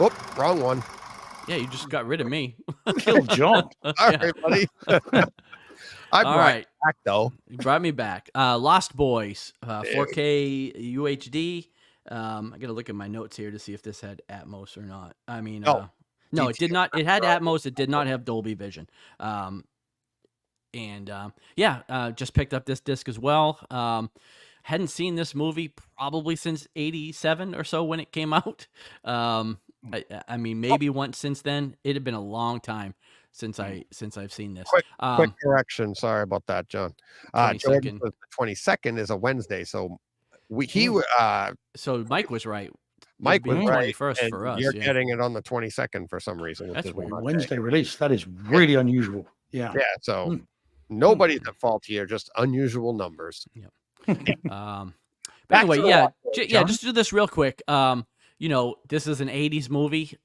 Oh, wrong one. Yeah, you just got rid of me. Killed John. All right, buddy. I brought you back though. You brought me back. Lost Boys, 4K UHD. I gotta look at my notes here to see if this had Atmos or not. I mean, no, it did not. It had Atmos. It did not have Dolby Vision. Just picked up this disc as well. Hadn't seen this movie probably since '87 or so when it came out. I mean, maybe once since then. It had been a long time since I've seen this. Quick correction. Sorry about that, John. 22nd. The 22nd is a Wednesday, so so Mike was right. Mike was right. 21st for us. You're getting it on the 22nd for some reason. That's Wednesday release. That is really unusual. Yeah. Yeah. So nobody's at fault here. Just unusual numbers. Yep. But anyway, just to do this real quick. This is an '80s movie.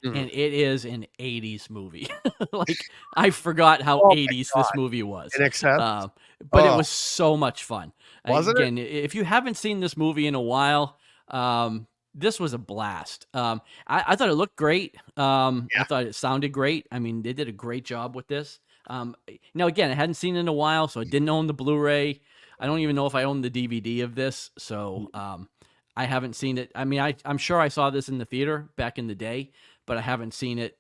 and it is an 80s movie. Like, I forgot how Oh my 80s this movie was. In excess. But it Oh. was so much fun. Wasn't it? Again, if you haven't seen this movie in a while, this was a blast. I thought it looked great. I thought it sounded great. I mean, they did a great job with this. Now, again, I hadn't seen it in a while, so I didn't own the Blu-ray. I don't even know if I own the DVD of this, so I haven't seen it. I mean, I'm sure I saw this in the theater back in the day, but I haven't seen it,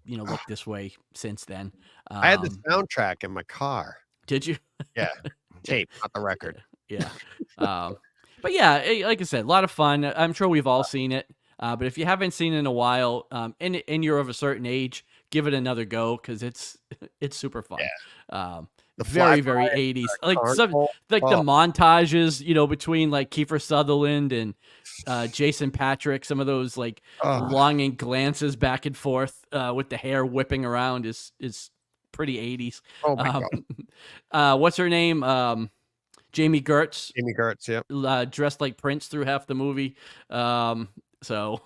look this way since then. I had the soundtrack in my car. Did you? Yeah, tape, not the record. Yeah. But yeah, like I said, a lot of fun. I'm sure we've all seen it. But if you haven't seen it in a while, and you're of a certain age, give it another go because it's super fun. The Very, Fly very By, 80s. the Like Carnival. the montages, between like Kiefer Sutherland and Jason Patrick, some of those like longing glances back and forth with the hair whipping around is pretty 80s. Oh my God. What's her name? Jamie Gertz. Jamie Gertz, yep. Dressed like Prince through half the movie. So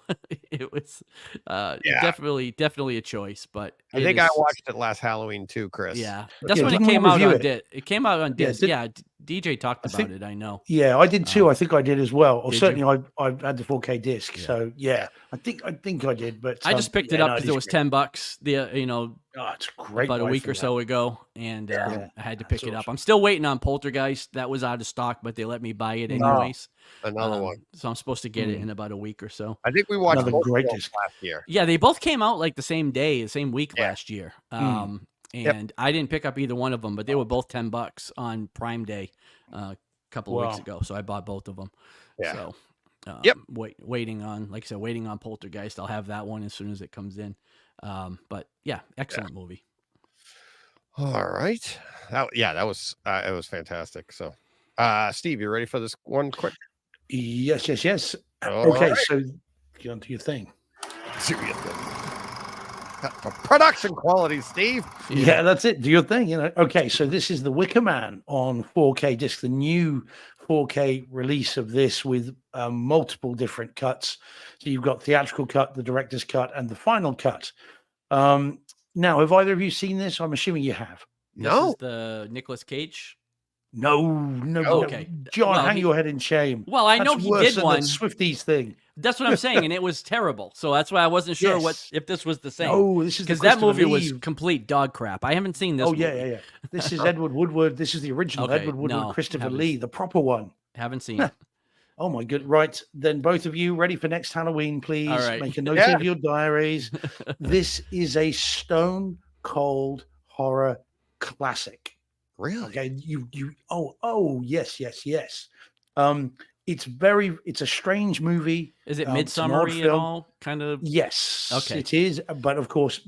it was definitely a choice. But I think I watched it last Halloween too, Chris. Yeah, that's when it came out on disc. It came out on disc. Yeah, DJ talked about it. I know. Yeah, I did too. I think I did as well. Or Did certainly I had the 4K disc. So yeah, I think I did. But I just picked it up because it was $10. It's great. About a week or so ago, and I had to pick it up. I'm still waiting on Poltergeist. That was out of stock, but they let me buy it anyways. Another one. So I'm supposed to get it in about a week or so. I think we watched another great disc last year. Yeah, they both came out like the same day, the same week last year. And I didn't pick up either one of them, but they were both $10 on Prime Day a couple of weeks ago. So I bought both of them. Yeah. So waiting on Poltergeist. I'll have that one as soon as it comes in. But yeah, excellent movie. All right. That was it was fantastic. So Steve, you ready for this one quick? Yes. All okay, right. so get on to your thing. Seriously. Production quality, Steve. Yeah, that's it. Do your thing, Okay, so this is the Wicker Man on 4K disc, the new 4K release of this with multiple different cuts. So you've got theatrical cut, the director's cut, and the final cut. Now, have either of you seen this? I'm assuming you have. This is the Nicolas Cage. No. Okay. John, Well, hang your head in shame. Well, I know That's he worse did than one. that Swifties thing. That's what I'm saying, and it was terrible. So that's why I wasn't sure if this was the same. No, this is because that movie was complete dog crap. I haven't seen this. Oh, movie. yeah. This is Edward Woodward. This is the original Edward Woodward, Christopher Lee, the proper one. Haven't seen it. Oh my good. Right. Then both of you ready for next Halloween, please. All right. Make a note of your diaries. This is a stone cold horror classic. Really? Okay. Yes. It's a strange movie. Is it Midsummer-y at all? Kind of. Yes. Okay. It is. But of course,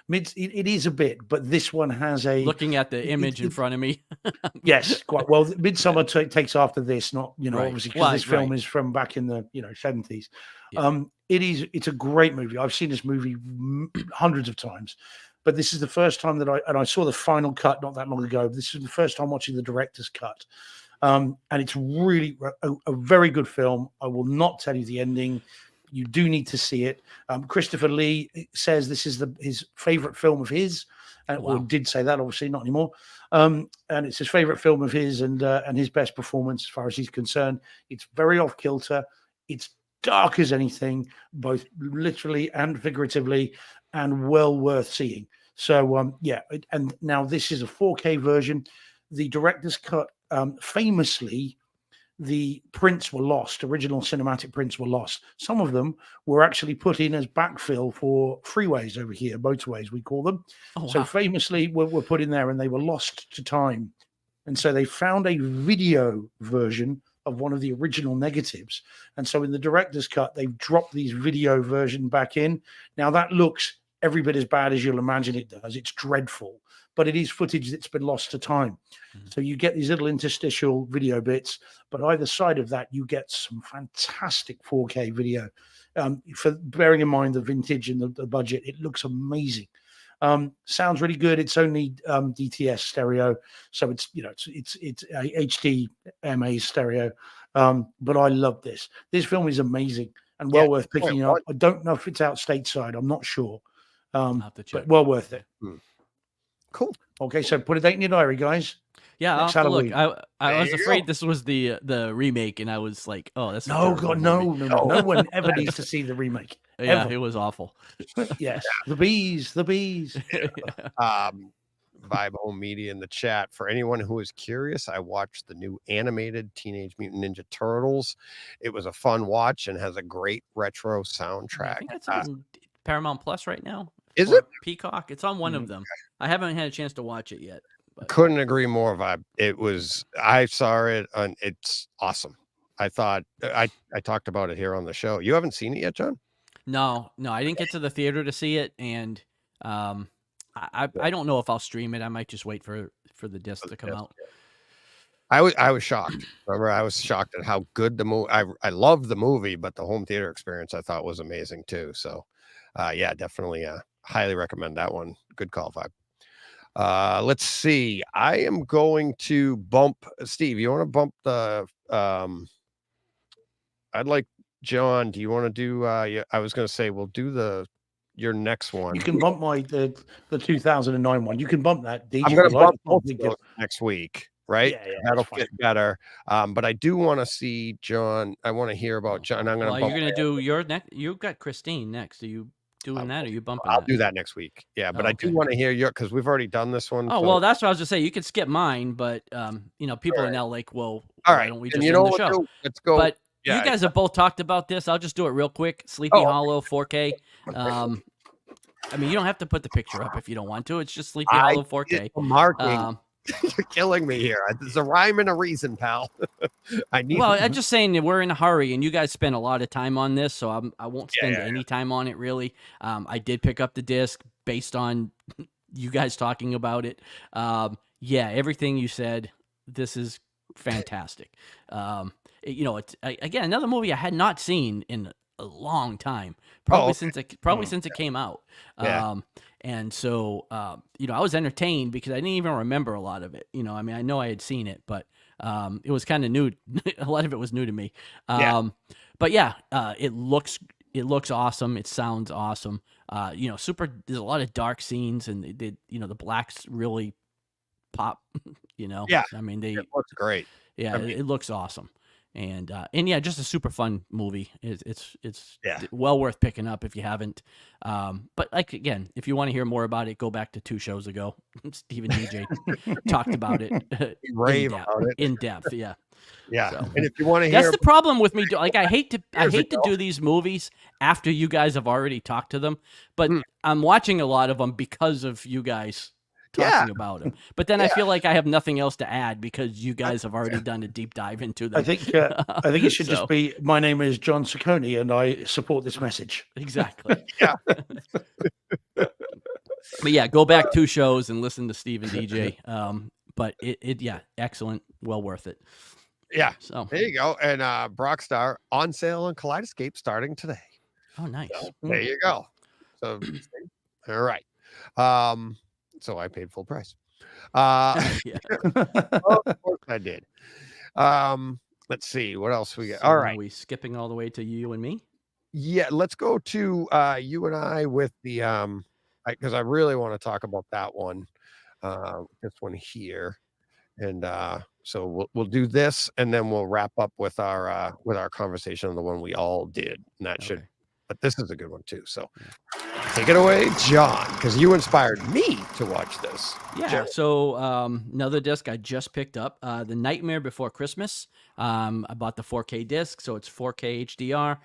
it is a bit. But this one has a. Looking at the image in front of me. Yes, quite well. Midsummer takes after this, not Right. obviously because this film is from back in the 70s. Yeah. It's a great movie. I've seen this movie hundreds of times, but this is the first time that I saw the final cut not that long ago. This is the first time watching the director's cut. And it's really a very good film. I will not tell you the ending. You do need to see it. Christopher Lee says this is his favorite film of his, or did say that, obviously not anymore. And it's his favorite film of his and his best performance as far as he's concerned. It's very off kilter. It's dark as anything, both literally and figuratively, and well worth seeing. So and now this is a 4K version. The director's cut. Famously, the prints were lost. Original cinematic prints were lost. Some of them were actually put in as backfill for freeways over here, motorways we call them. So famously were put in there and they were lost to time. And so they found a video version of one of the original negatives. And so in the director's cut, they've dropped these video version back in. Now that looks every bit as bad as you'll imagine it does. It's dreadful. But it is footage that's been lost to time. So you get these little interstitial video bits, but either side of that, you get some fantastic 4K video. For bearing in mind the vintage and the budget, it looks amazing. Sounds really good. It's only DTS stereo, so it's HDMA stereo. But I love this. This film is amazing. and Yeah, well worth picking up. what? I don't know if it's out stateside. I'm not sure, I'll have to check. but well worth it. Cool. Okay, so put a date in your diary, guys. Yeah, I'll Next have to look. Halloween. I There was you afraid go. this was the remake, and I was like, oh, that's a No, terrible God, movie. no one ever needs to see the remake. Yeah, Ever. it was awful. Yes, the bees. Vibe Home Media in the chat. For anyone who is curious, I watched the new animated Teenage Mutant Ninja Turtles. It was a fun watch and has a great retro I soundtrack. think that's on Paramount Plus right now. Is Or it? Peacock? It's on one of them. I haven't had a chance to watch it yet. But Couldn't agree more, Vibe. I saw it and it's awesome. I thought I talked about it here on the show. You haven't seen it yet, John? no, I didn't get to the theater to see it, and I don't know if I'll stream it. I might just wait for the disc to come out. I was shocked. Remember, I was shocked at how good the movie. I loved the movie, but the home theater experience I thought was amazing too. So, yeah, definitely highly recommend that one. Good call, Vibe. Let's see. I am going to bump Steve. You want to bump the? I'd like John. Do you want to do? Yeah, I was going to say we'll do your next one. You can bump the 2009 one. You can bump that. DJ, I'm going to like, bump both of those next week, right? Yeah, That'll that's fine. fit better. But I do want to see John. I want to hear about John. I'm going Well, to. you're gonna do your next. You've got Christine next. Are you doing that? Or are you bumping? I'll that? do that next week. Yeah, but Oh, I do okay. want to hear your because we've already done this one. Oh so- well, that's what I was gonna say. You could skip mine, but people are Right. now like, well, all why right. don't we And just you end know the what? show? We'll do? Let's go. But Yeah, you guys have both talked about this. I'll just do it real quick. Sleepy Oh, okay. Hollow 4K. I mean, you don't have to put the picture up if you don't want to. It's just Sleepy I Hollow 4K. did the marking. You're killing me here. There's a rhyme and a reason, pal. I need. Well, I'm just saying that we're in a hurry, and you guys spent a lot of time on this, so I won't spend yeah. any time on it really. I did pick up the disc based on you guys talking about it. Yeah, everything you said. This is fantastic. It's again another movie I had not seen in a long time, probably since it came out. Yeah. And so I was entertained because I didn't even remember a lot of it. I mean, I know I had seen it, but it was kind of new. A lot of it was new to me. But yeah, it looks awesome. It sounds awesome. Super. There's a lot of dark scenes, and the blacks really pop. Yeah. I mean, It looks great. yeah, it looks awesome. And yeah, just a super fun movie. It's well worth picking up if you haven't. But like again, if you want to hear more about it, go back to 2 shows ago. Stephen DJ talked about it Rave about it. in depth. Yeah, Yeah. So- And if you want to that's hear, the problem with me. Like I hate to ago. do these movies after you guys have already talked to them, but I'm watching a lot of them because of you guys talking about them. But then I feel like I have nothing else to add because you guys have already done a deep dive into them. I think it should just be. My name is John Ciccone, and I support this message. Exactly. Yeah. But yeah, go back 2 shows and listen to Steve and DJ. But it excellent, well worth it. yeah. So There you go. And Brockstar on sale on Kaleidoscape starting today. oh nice. There you go. So all right. So I paid full price. Yeah. Of course I did. Let's see what else we got. So All are right. we skipping all the way to you and me? Yeah, let's go to you and I with the because I really want to talk about that one. This one here. And so we'll do this and then we'll wrap up with our conversation on the one we all did. And that should Okay. but this is a good one too. So take it away, John, because you inspired me to watch this. Yeah. Jerry. So another disc I just picked up, The Nightmare Before Christmas. I bought the 4K disc, so it's 4K HDR.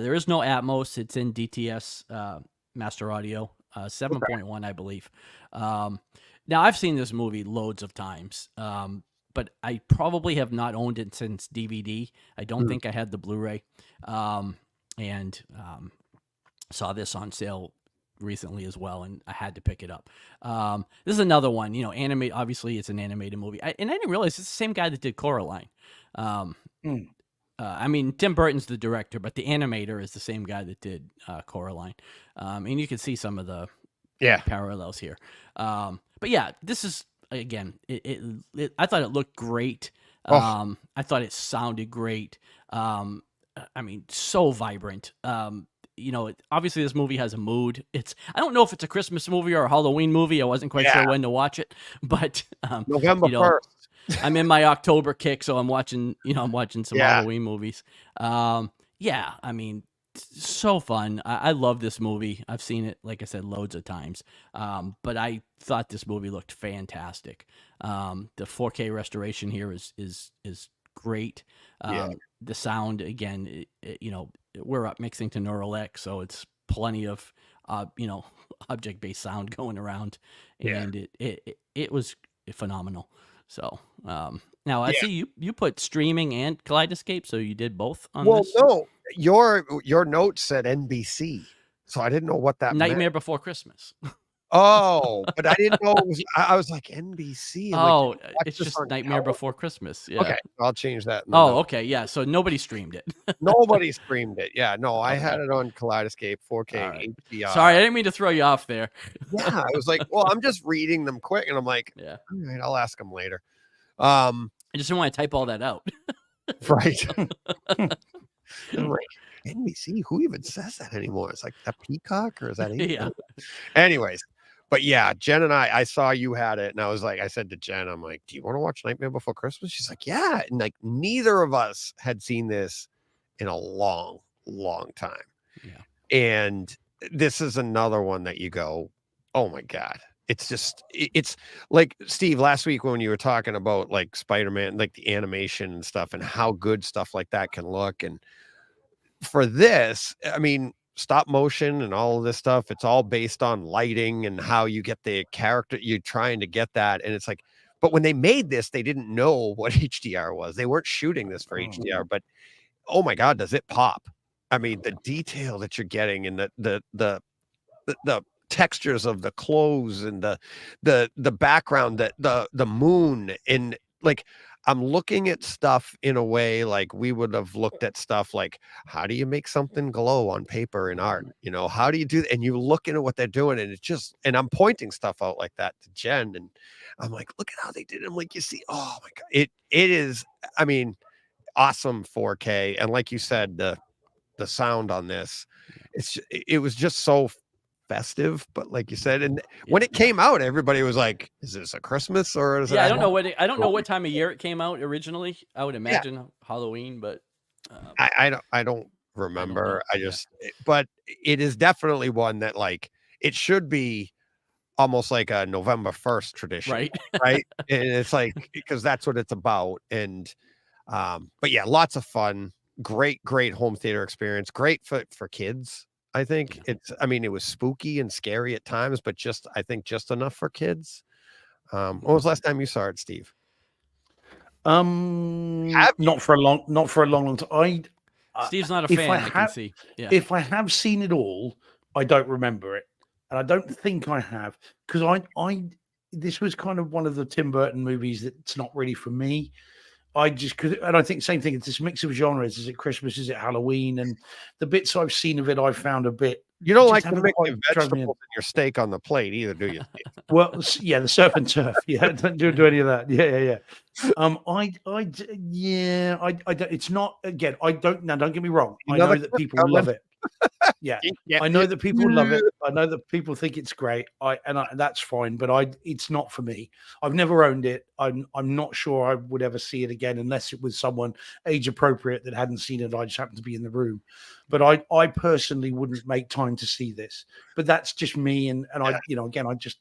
There is no Atmos. It's in DTS Master Audio 7.1, I believe. Now I've seen this movie loads of times, but I probably have not owned it since DVD. I don't think I had the Blu-ray, and saw this on sale recently as well, and I had to pick it up. This is another one, animate. Obviously, it's an animated movie, and I didn't realize it's the same guy that did Coraline. I mean, Tim Burton's the director, but the animator is the same guy that did Coraline, and you can see some of the parallels here. But yeah, this is again. I thought it looked great. I thought it sounded great. I mean, so vibrant. Obviously this movie has a mood. I don't know if it's a Christmas movie or a Halloween movie. I wasn't quite sure when to watch it, but November 1st. I'm in my October kick, so I'm watching some Halloween movies. Yeah, I mean, so fun. I love this movie. I've seen it, like I said, loads of times. But I thought this movie looked fantastic. The 4K restoration here is great. The sound, again, we're up mixing to Neural X, so it's plenty of object-based sound going around, and it was phenomenal. So now I see you put streaming and Kaleidoscape, so you did both on this. Well, no, your note said NBC, so I didn't know what that Nightmare meant. Before Christmas. Oh, but I didn't know it was. I was like NBC. Oh, it's just Nightmare Before Christmas. Yeah. Okay, I'll change that. Okay, yeah. So nobody streamed it. Nobody streamed it. Yeah, no, I had it on Kaleidoscape 4K HDR. Sorry, I didn't mean to throw you off there. Yeah, I was like, well, I'm just reading them quick, and I'm like, yeah, all right, I'll ask them later. I just didn't want to type all that out. Right. I'm like, NBC, who even says that anymore? It's like a Peacock, or is that yeah. Anyways, but yeah, Jen and I saw you had it, and I said to Jen, I'm like, do you want to watch Nightmare Before Christmas? She's like, yeah. And like, neither of us had seen this in a long, long time. Yeah. And this is another one that you go, oh my God. It's like, Steve, last week when you were talking about like Spider-Man, like the animation and stuff and how good stuff like that can look. And for this, I mean, stop motion and all of this stuff, it's all based on lighting and how you get the character. You're trying to get that. And it's like, but when they made this, they didn't know what HDR was. They weren't shooting this for HDR, but oh my God, does it pop? I mean, the detail that you're getting and the textures of the clothes and the background, that the moon, and like, I'm looking at stuff in a way like we would have looked at stuff like, how do you make something glow on paper in art? How do you do that? And you look into what they're doing, and it's just, and I'm pointing stuff out like that to Jen, and I'm like, look at how they did it. I'm like, you see, oh my God, it is, I mean, awesome 4K. And like you said, the sound on this, it was just so festive, but like you said, and when it came out, everybody was like, is this a Christmas or is it? I don't know what time of year it came out originally. I would imagine Halloween, but I don't remember. But it is definitely one that, like, it should be almost like a November 1st tradition, right? And it's like, because that's what it's about. And but yeah, lots of fun, great home theater experience, great for kids. I think it was spooky and scary at times, but I think just enough for kids. When was the last time you saw it, Steve? Not for a long time. Steve's not a fan. I can see. Yeah. If I have seen it all, I don't remember it, and I don't think I have, because this was kind of one of the Tim Burton movies that's not really for me. And I think same thing. It's this mix of genres. Is it Christmas? Is it Halloween? And the bits I've seen of it, I found a bit. You don't like to mix vegetables in your steak on the plate either, do you? Well, yeah, the surf and turf. Yeah, don't do any of that. Yeah. I don't. It's not, again. I don't. Now, don't get me wrong. I know that people love it. Yeah, I know that people love it. I know that people think it's great. That's fine, but it's not for me. I've never owned it. I'm not sure I would ever see it again unless it was someone age appropriate that hadn't seen it. I just happened to be in the room, but I personally wouldn't make time to see this. But that's just me, and I again, I just,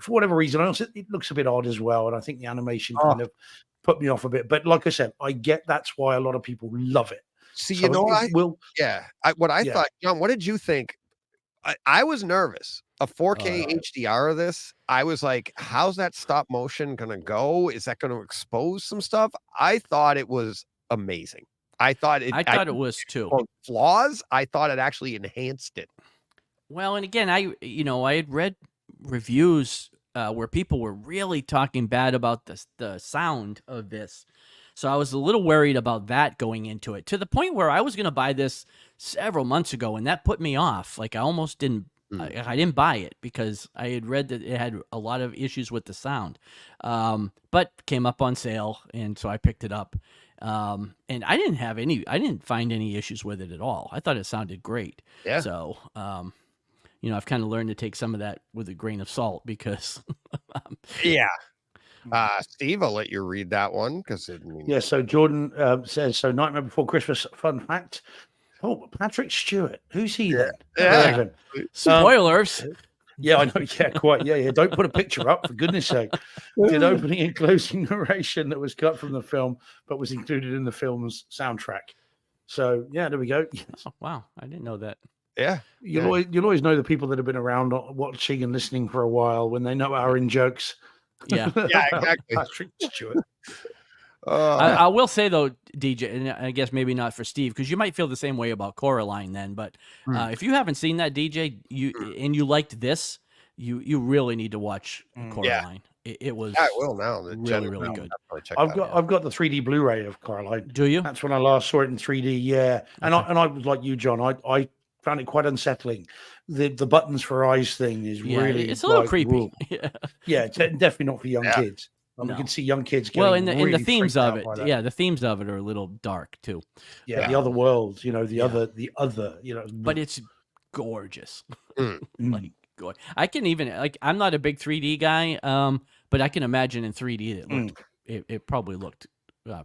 for whatever reason, it looks a bit odd as well, and I think the animation kind of put me off a bit. But like I said, I get that's why a lot of people love it. See, so what I thought, John, what did you think? I was nervous. A 4K HDR of this, I was like, how's that stop motion going to go? Is that going to expose some stuff? I thought it was amazing. I thought it was too. Flaws, I thought it actually enhanced it. Well, and again, I had read reviews where people were really talking bad about the sound of this. So I was a little worried about that going into it, to the point where I was going to buy this several months ago, and that put me off. Like, I almost didn't. I didn't buy it because I had read that it had a lot of issues with the sound, but came up on sale, and so I picked it up. And I didn't find any issues with it at all. I thought it sounded great. Yeah. So, I've kind of learned to take some of that with a grain of salt because, Yeah. Steve, I'll let you read that one because Yeah, so Jordan says, so Nightmare Before Christmas, fun fact. Oh, Patrick Stewart. Who's he then? Yeah. Never heard of him. spoilers. Yeah, I know. Yeah, quite. Yeah. Don't put a picture up, for goodness sake. Did opening and closing narration that was cut from the film, but was included in the film's soundtrack. So, yeah, there we go. Yes. Oh, wow. I didn't know that. Yeah. You'll always know the people that have been around watching and listening for a while when they know our in jokes. Yeah. Yeah, exactly. Patrick Stewart. I will say though, DJ, and I guess maybe not for Steve, because you might feel the same way about Coraline then. But if you haven't seen that, DJ, you liked this, you really need to watch Coraline. It was. I will now. Really good. I've got the 3D Blu-ray of Coraline. Do you? That's when I last saw it in 3D. Yeah, and I was like you, John. I found it quite unsettling. The buttons for eyes thing is really it's a little creepy. Yeah, definitely not for young kids. No. We can see young kids getting and the really themes freaked of out it, by that. the themes of it are a little dark too. Yeah, the other world, the other, But it's gorgeous. Mm. I can even I'm not a big 3D guy, but I can imagine in 3D it probably looked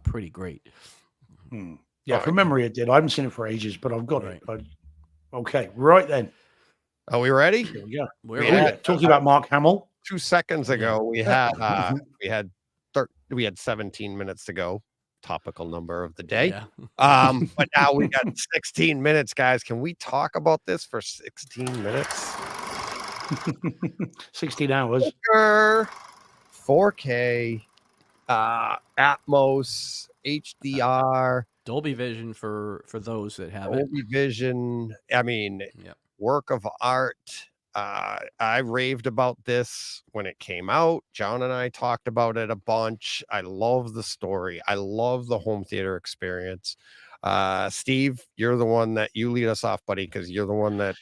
pretty great. Yeah, from memory it did. I haven't seen it for ages, but I've got it. Okay, right then. Are we ready? Here we go. We're talking about Mark Hamill. 2 seconds ago, we had 17 minutes to go. Topical number of the day. Yeah. But now we got 16 minutes, guys. Can we talk about this for 16 minutes? 16 hours. 4K, Atmos, HDR, Dolby Vision for those that have it. Dolby Vision. I mean, work of art. I raved about this when it came out. John and I talked about it a bunch. I love the story. I love the home theater experience. Steve, you're the one that you lead us off, buddy, because you're the one that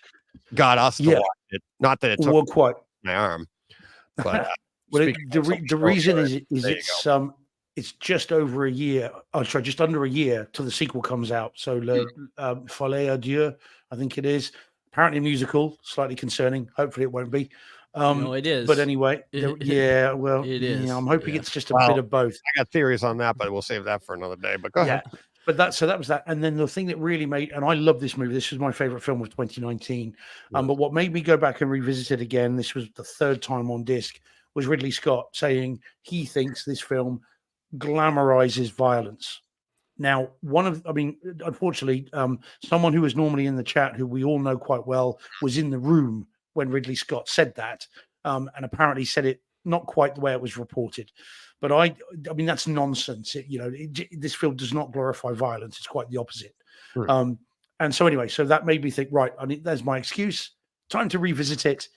got us to watch it. Not that it took my arm, but the reason is it's just over a year. Oh, sorry, just under a year till the sequel comes out. So, Folie à Dieu, I think it is. Apparently a musical, slightly concerning. Hopefully it won't be. No, it is. But anyway, it is. I'm hoping it's just a bit of both. I got theories on that, but we'll save that for another day. But go ahead. But that was that. And then the thing that really made, and I love this movie. This was my favorite film of 2019. But what made me go back and revisit it again, this was the third time on disc, was Ridley Scott saying he thinks this film glamorizes violence. Now, unfortunately, someone who was normally in the chat, who we all know quite well, was in the room when Ridley Scott said that, and apparently said it not quite the way it was reported. But I mean, that's nonsense. This film does not glorify violence. It's quite the opposite. And so anyway, so that made me think, right, there's my excuse. Time to revisit it,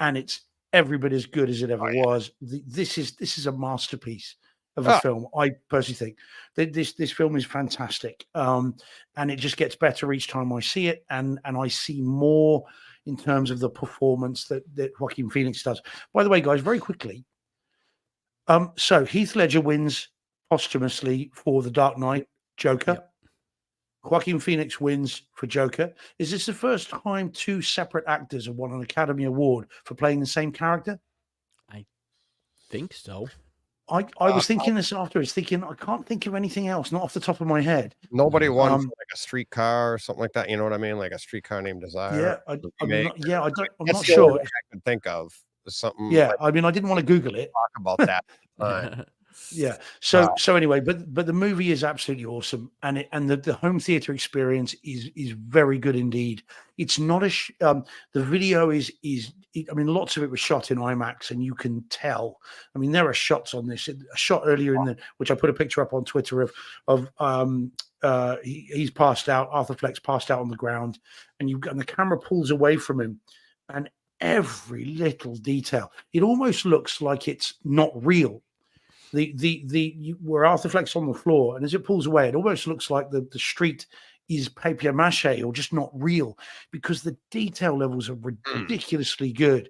and it's every bit as good as it ever was. This is a masterpiece of a film. I personally think that this film is fantastic, and it just gets better each time I see it, and I see more in terms of the performance that Joaquin Phoenix does. By the way, guys, very quickly, so Heath Ledger wins posthumously for The Dark Knight Joker. Yep. Joaquin Phoenix wins for Joker. Is this the first time two separate actors have won an Academy Award for playing the same character? I think so. I was thinking this afterwards, thinking I can't think of anything else, not off the top of my head. Nobody won for like a streetcar or something like that. You know what I mean? Like a Streetcar Named Desire. I'm not sure. sure. I could think of something. Yeah, I mean, I didn't want to Google it. Talk about that. Yeah. So anyway, but the movie is absolutely awesome, and the home theater experience is very good indeed. It's not the video is I mean, lots of it was shot in IMAX, and you can tell. I mean, there are shots on this. A shot earlier which I put a picture up on Twitter of he's passed out. Arthur Fleck's passed out on the ground, and the camera pulls away from him, and every little detail. It almost looks like it's not real. Where Arthur Fleck's on the floor, and as it pulls away, it almost looks like the street is papier mâché or just not real, because the detail levels are ridiculously good.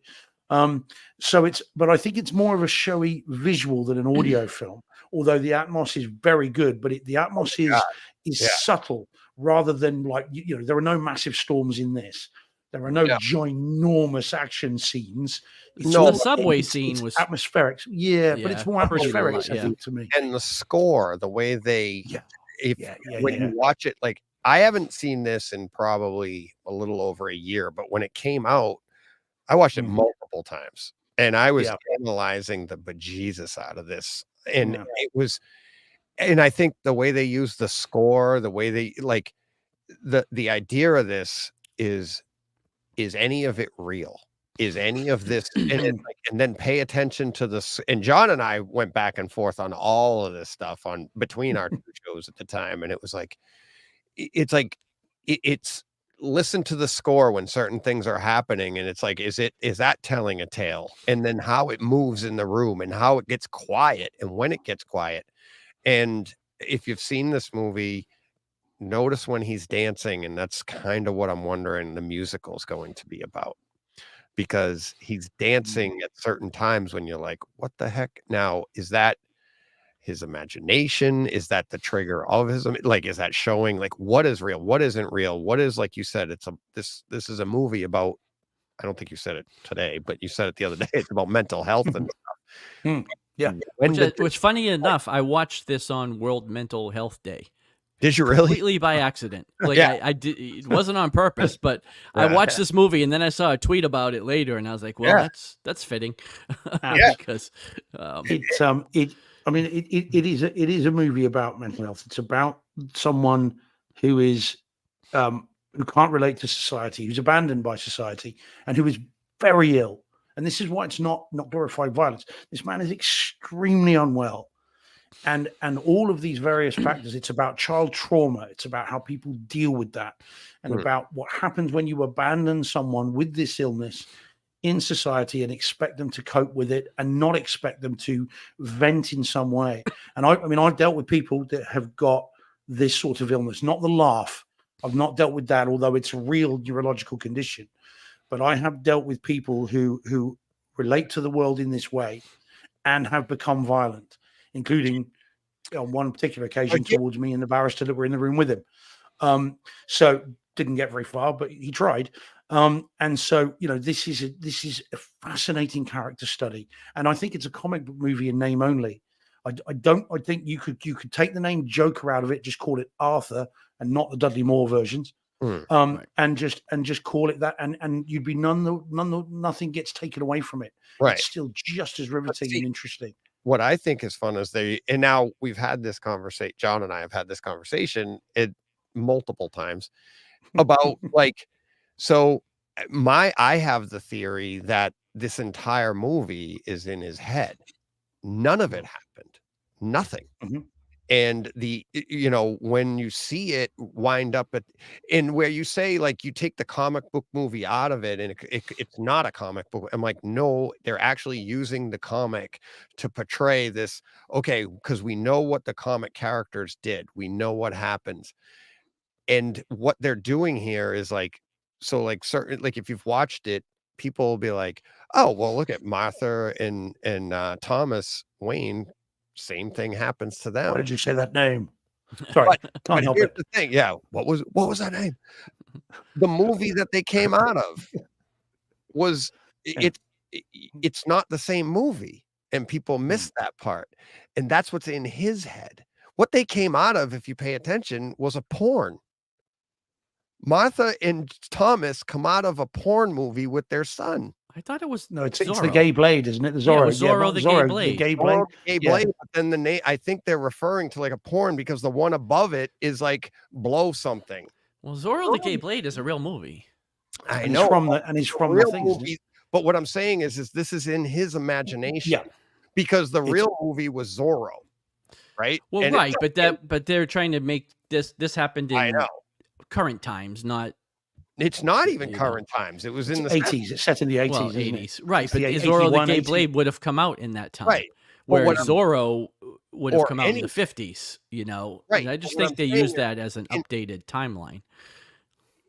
But I think it's more of a showy visual than an audio film. Although the Atmos is very good, but the Atmos is Yeah. subtle rather than like there are no massive storms in this. There are no Yeah. ginormous action scenes. It's No, the but subway scene it's was atmospheric. Yeah, but it's more pretty atmospheric, light, I yeah. think, to me. and the score, the way they, when you watch it, like I haven't seen this in probably a little over a year, but when it came out, I watched it multiple times, and I was analyzing the bejesus out of this, and it was, and I think the way they use the score, the way they like the idea of this is any of it real? Is any of this, and then pay attention to this. And John and I went back and forth on all of this stuff on between our 2 shows at the time, and it was like it's like it's listen to the score when certain things are happening, and it's like is that telling a tale? And then how it moves in the room, and how it gets quiet, and when it gets quiet. And if you've seen this movie, notice when he's dancing, and that's kind of what I'm wondering the musical is going to be about, because he's dancing at certain times when you're like, what the heck? Now, is that his imagination? Is that the trigger of his, like, is that showing like what is real, what isn't real, what is, like you said, it's this is a movie about, I don't think you said it today, but you said it the other day, it's about mental health and stuff. Yeah. Which funny enough, I watched this on World Mental Health Day. Did you really? Completely by accident. Like Yeah. I did. It wasn't on purpose, but I watched this movie and then I saw a tweet about it later, and I was like, "Well, that's fitting," because it is a movie about mental health. It's about someone who is who can't relate to society, who's abandoned by society, and who is very ill. And this is why it's not glorified violence. This man is extremely unwell. And all of these various factors, it's about child trauma. It's about how people deal with that, and about what happens when you abandon someone with this illness in society and expect them to cope with it and not expect them to vent in some way. And I've dealt with people that have got this sort of illness, not the laugh. I've not dealt with that, although it's a real neurological condition. But I have dealt with people who relate to the world in this way and have become violent, including on one particular occasion towards me and the barrister that were in the room with him. So didn't get very far, but he tried. And so, this is a fascinating character study. And I think it's a comic book movie in name only. I think you could take the name Joker out of it, just call it Arthur and not the Dudley Moore versions. And just call it that, and you'd be nothing gets taken away from it. Right. It's still just as riveting and interesting. What I think is fun is and now we've had this conversation, John and I have had this conversation multiple times about like, so I have the theory that this entire movie is in his head. None of it happened. Nothing. And when you see it wind up in where you say, like, you take the comic book movie out of it and it's not a comic book. I'm like, no, they're actually using the comic to portray this. Okay. Because we know what the comic characters did. We know what happens. And what they're doing here is like, so like certain, like if you've watched it, people will be like, oh, well, look at Martha and Thomas Wayne. Same thing happens to them. Why did you say that name? Sorry, but here's the thing. Yeah, what was that name? The movie that they came out of was it's not the same movie, and people miss that part. And that's what's in his head. What they came out of, if you pay attention, was a porn. Martha and Thomas come out of a porn movie with their son. I thought it was it's the Gay Blade, isn't it? The Zorro. Yeah, it was Zorro, the Gay Blade. The Gay Blade. Gay Blade. But then the name, I think they're referring to like a porn because the one above it is like blow something. Well, Zorro the Gay Blade is a real movie. I know. He's from the thing. Movie, but what I'm saying is this is in his imagination. Yeah. Because the real movie was Zorro, right? Well, and right, but they're trying to make this happened in current times, not. It's not even current times. It was in the 80s. It's set in the 80s. Well, 80s. Right. But the Zorro the Gay 80. Blade would have come out in that time. Right. Where Zorro would have come out in the 50s, Right. And I just think they use that as an updated timeline.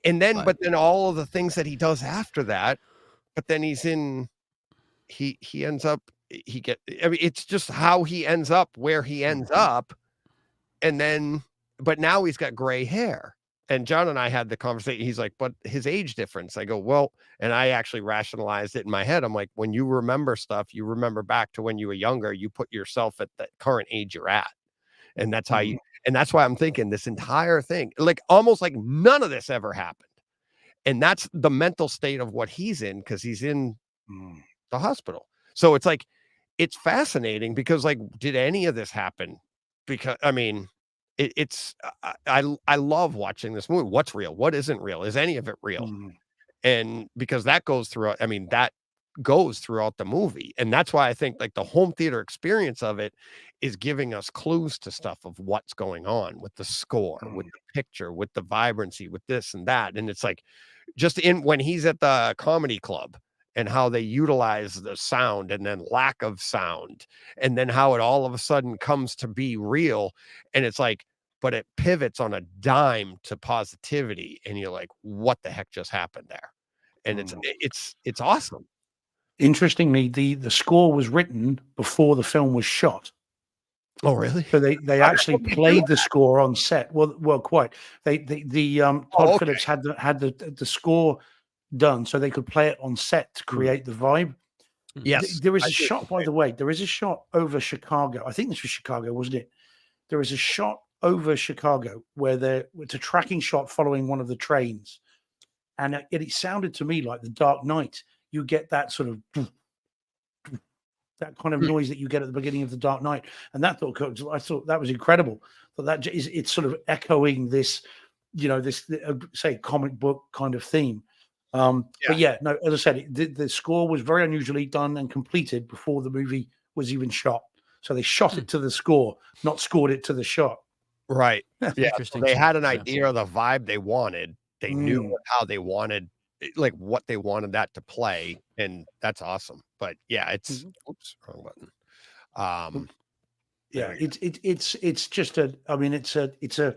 And then, but then all of the things that he does after that, but then he's in he ends up I mean, it's just how he ends up where he ends up, and then but now he's got gray hair. And John and I had the conversation. He's like, but his age difference. I go, well, and I actually rationalized it in my head. I'm like, when you remember stuff, you remember back to when you were younger, you put yourself at the current age you're at. And that's how you, and that's why I'm thinking this entire thing, like almost like none of this ever happened. And that's the mental state of what he's in, because he's in the hospital. So it's like, it's fascinating because, like, did any of this happen? Because I mean, it's I love watching this movie. What's real? What isn't real? Is any of it real? And because that goes throughout, I mean, that goes throughout the movie. And that's why I think like the home theater experience of it is giving us clues to stuff of what's going on with the score, with the picture, with the vibrancy, with this and that. And it's like just in when he's at the comedy club and how they utilize the sound and then lack of sound, and then how it all of a sudden comes to be real. And it's like, but it pivots on a dime to positivity. And you're like, what the heck just happened there? And it's awesome. Interestingly, the score was written before the film was shot. Oh, really? So they actually played the score on set. Well, quite. Todd Phillips had the score done so they could play it on set to create the vibe. Yes, there is a shot, by the way. There is a shot over Chicago. I think this was Chicago, wasn't it? There is a shot over Chicago where it's a tracking shot following one of the trains, and it sounded to me like The Dark Knight. You get that sort of that kind of noise that you get at the beginning of The Dark Knight, and I thought that was incredible. But it's sort of echoing this, this say comic book kind of theme. But yeah, no, as I said, the score was very unusually done and completed before the movie was even shot. So they shot it to the score, not scored it to the shot. Right. Yeah. Interesting. They had an idea of the vibe they wanted. They knew how they wanted, like what they wanted that to play, and that's awesome. But yeah, it's oops, wrong button. Yeah, it's just it's a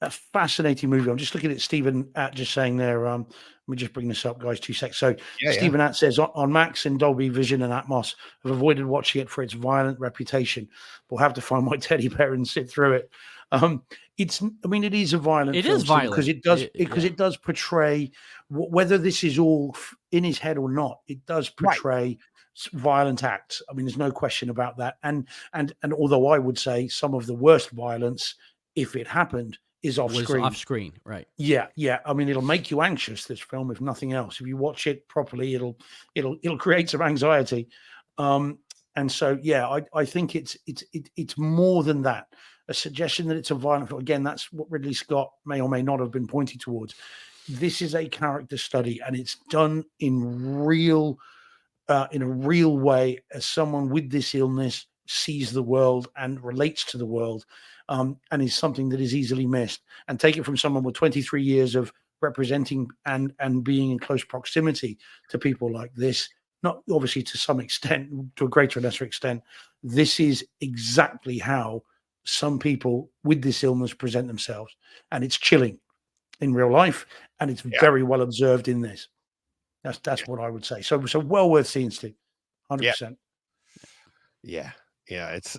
fascinating movie. I'm just looking at Stephen at just saying there. Let me just bring this up, guys. 2 seconds. So Stephen at says on Max in Dolby Vision and Atmos, I've avoided watching it for its violent reputation. We'll have to find my teddy bear and sit through it. It is a violent. It is violent because it does portray whether this is all in his head or not. It does portray violent acts. I mean, there's no question about that. And although I would say some of the worst violence, if it happened, is off screen, right? Yeah. I mean, it'll make you anxious, this film, if nothing else. If you watch it properly, it'll create some anxiety. And so, yeah, I think it's more than that. A suggestion that it's a violent film. Again, that's what Ridley Scott may or may not have been pointing towards. This is a character study, and it's done in a real way, as someone with this illness sees the world and relates to the world. And is something that is easily missed. And take it from someone with 23 years of representing and being in close proximity to people like this, not obviously to some extent, to a greater or lesser extent, this is exactly how some people with this illness present themselves. And it's chilling in real life, and it's very well observed in this. That's what I would say. So well worth seeing, Steve. 100%. Yeah. It's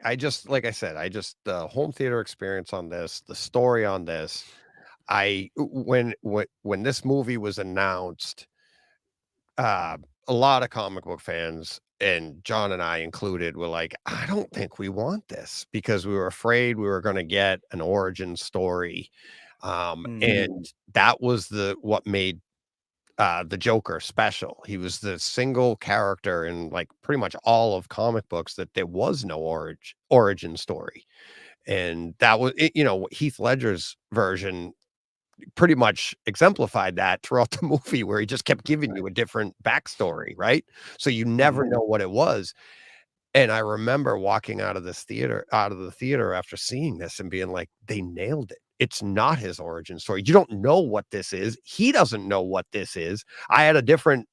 I just, like I said, the home theater experience on this, the story on this, when this movie was announced, a lot of comic book fans, and John and I included, were like, I don't think we want this, because we were afraid we were going to get an origin story. And that was what made the Joker special. He was the single character in like pretty much all of comic books that there was no origin story. And that was Heath Ledger's version pretty much exemplified that throughout the movie, where he just kept giving you a different backstory, right? So you never know what it was. And I remember walking out of the theater after seeing this and being like, they nailed it. It's not his origin story. You don't know what this is. He doesn't know what this is. I had a different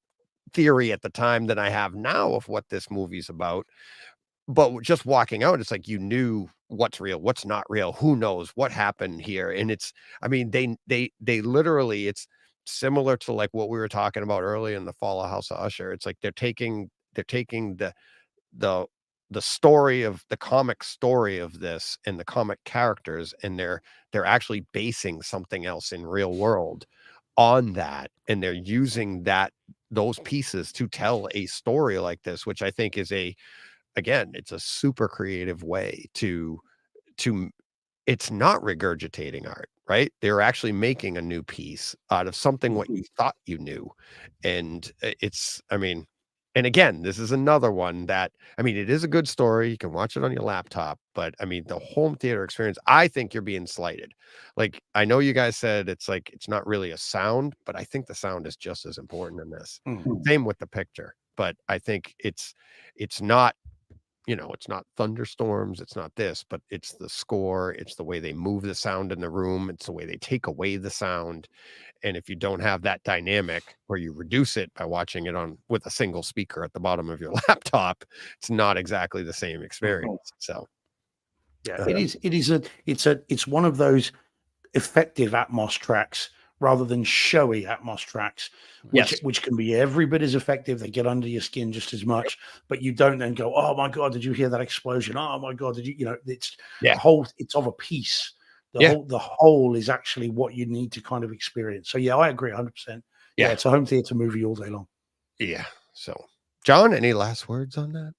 theory at the time than I have now of what this movie's about. But just walking out, it's like you knew what's real, what's not real, who knows what happened here. And they literally, similar to like what we were talking about earlier in the Fall of House of Usher. It's like they're taking the story of the comic story of this and the comic characters, and they're actually basing something else in real world on that, and they're using those pieces to tell a story like this, which I think is it's a super creative way to it's not regurgitating art, right? They're actually making a new piece out of something what you thought you knew. And and again, this is another one that, it is a good story. You can watch it on your laptop, but the home theater experience, I think you're being slighted. Like, I know you guys said it's like, it's not really a sound, but I think the sound is just as important in this. Same with the picture, but I think it's not, it's not thunderstorms, it's not this, but it's the score, it's the way they move the sound in the room, it's the way they take away the sound. And if you don't have that dynamic, or you reduce it by watching it on with a single speaker at the bottom of your laptop, it's not exactly the same experience. So yeah, it's one of those effective Atmos tracks rather than showy Atmos tracks, which can be every bit as effective. They get under your skin just as much, but you don't then go, oh my God, did you hear that explosion? Oh my God, did you, it's the whole, it's of a piece. The whole is actually what you need to kind of experience. So yeah, I agree 100%. Yeah, it's a home theater movie all day long. Yeah. So John, any last words on that?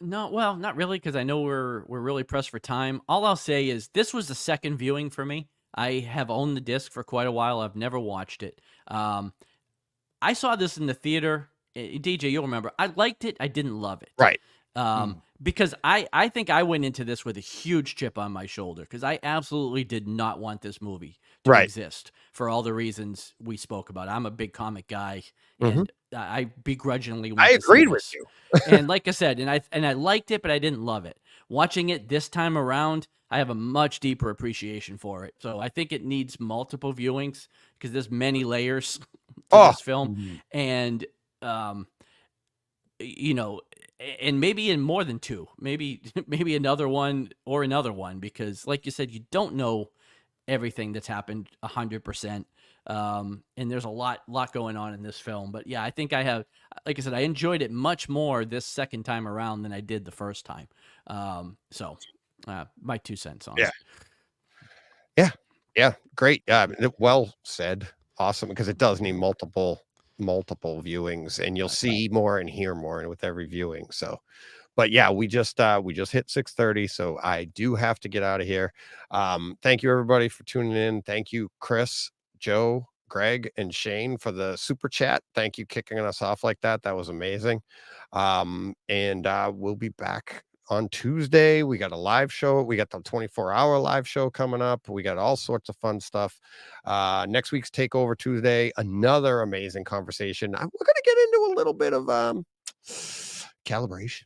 No, well, not really, because I know we're really pressed for time. All I'll say is this was the second viewing for me. I have owned the disc for quite a while. I've never watched it. I saw this in the theater. DJ, you'll remember. I liked it. I didn't love it. Right. Because I think I went into this with a huge chip on my shoulder, because I absolutely did not want this movie to exist for all the reasons we spoke about. I'm a big comic guy, and I begrudgingly went I agreed with you. And like I said, and I liked it, but I didn't love it. Watching it this time around, I have a much deeper appreciation for it. So I think it needs multiple viewings, because there's many layers to this film. And, and maybe in more than two, maybe another one, because like you said, you don't know everything that's happened 100%. And there's a lot going on in this film, but yeah, I think I have, like I said, I enjoyed it much more this second time around than I did the first time. So my 2 cents on it. Yeah. Great. Well said. Awesome. Because it does need multiple viewings, and you'll see more and hear more with every viewing. So, but yeah, we just hit 6:30, so I do have to get out of here. Thank you everybody for tuning in. Thank you, Chris, Joe, Greg, and Shane for the super chat. Thank you kicking us off like that. That was amazing. And we'll be back on Tuesday. We got a live show. We got the 24-hour live show coming up. We got all sorts of fun stuff. Next week's Takeover Tuesday, another amazing conversation. We're going to get into a little bit of calibration.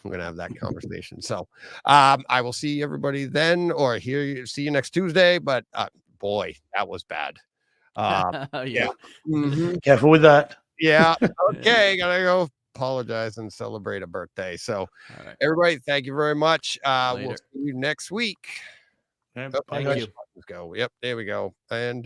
We're going to have that conversation. So I will see everybody then, or see you next Tuesday. But boy, that was bad. Yeah. Careful with that. Yeah. Okay. Gotta go apologize and celebrate a birthday. So everybody, thank you very much. We'll see you next week. Yeah, thank you. Let's go. Yep, there we go. And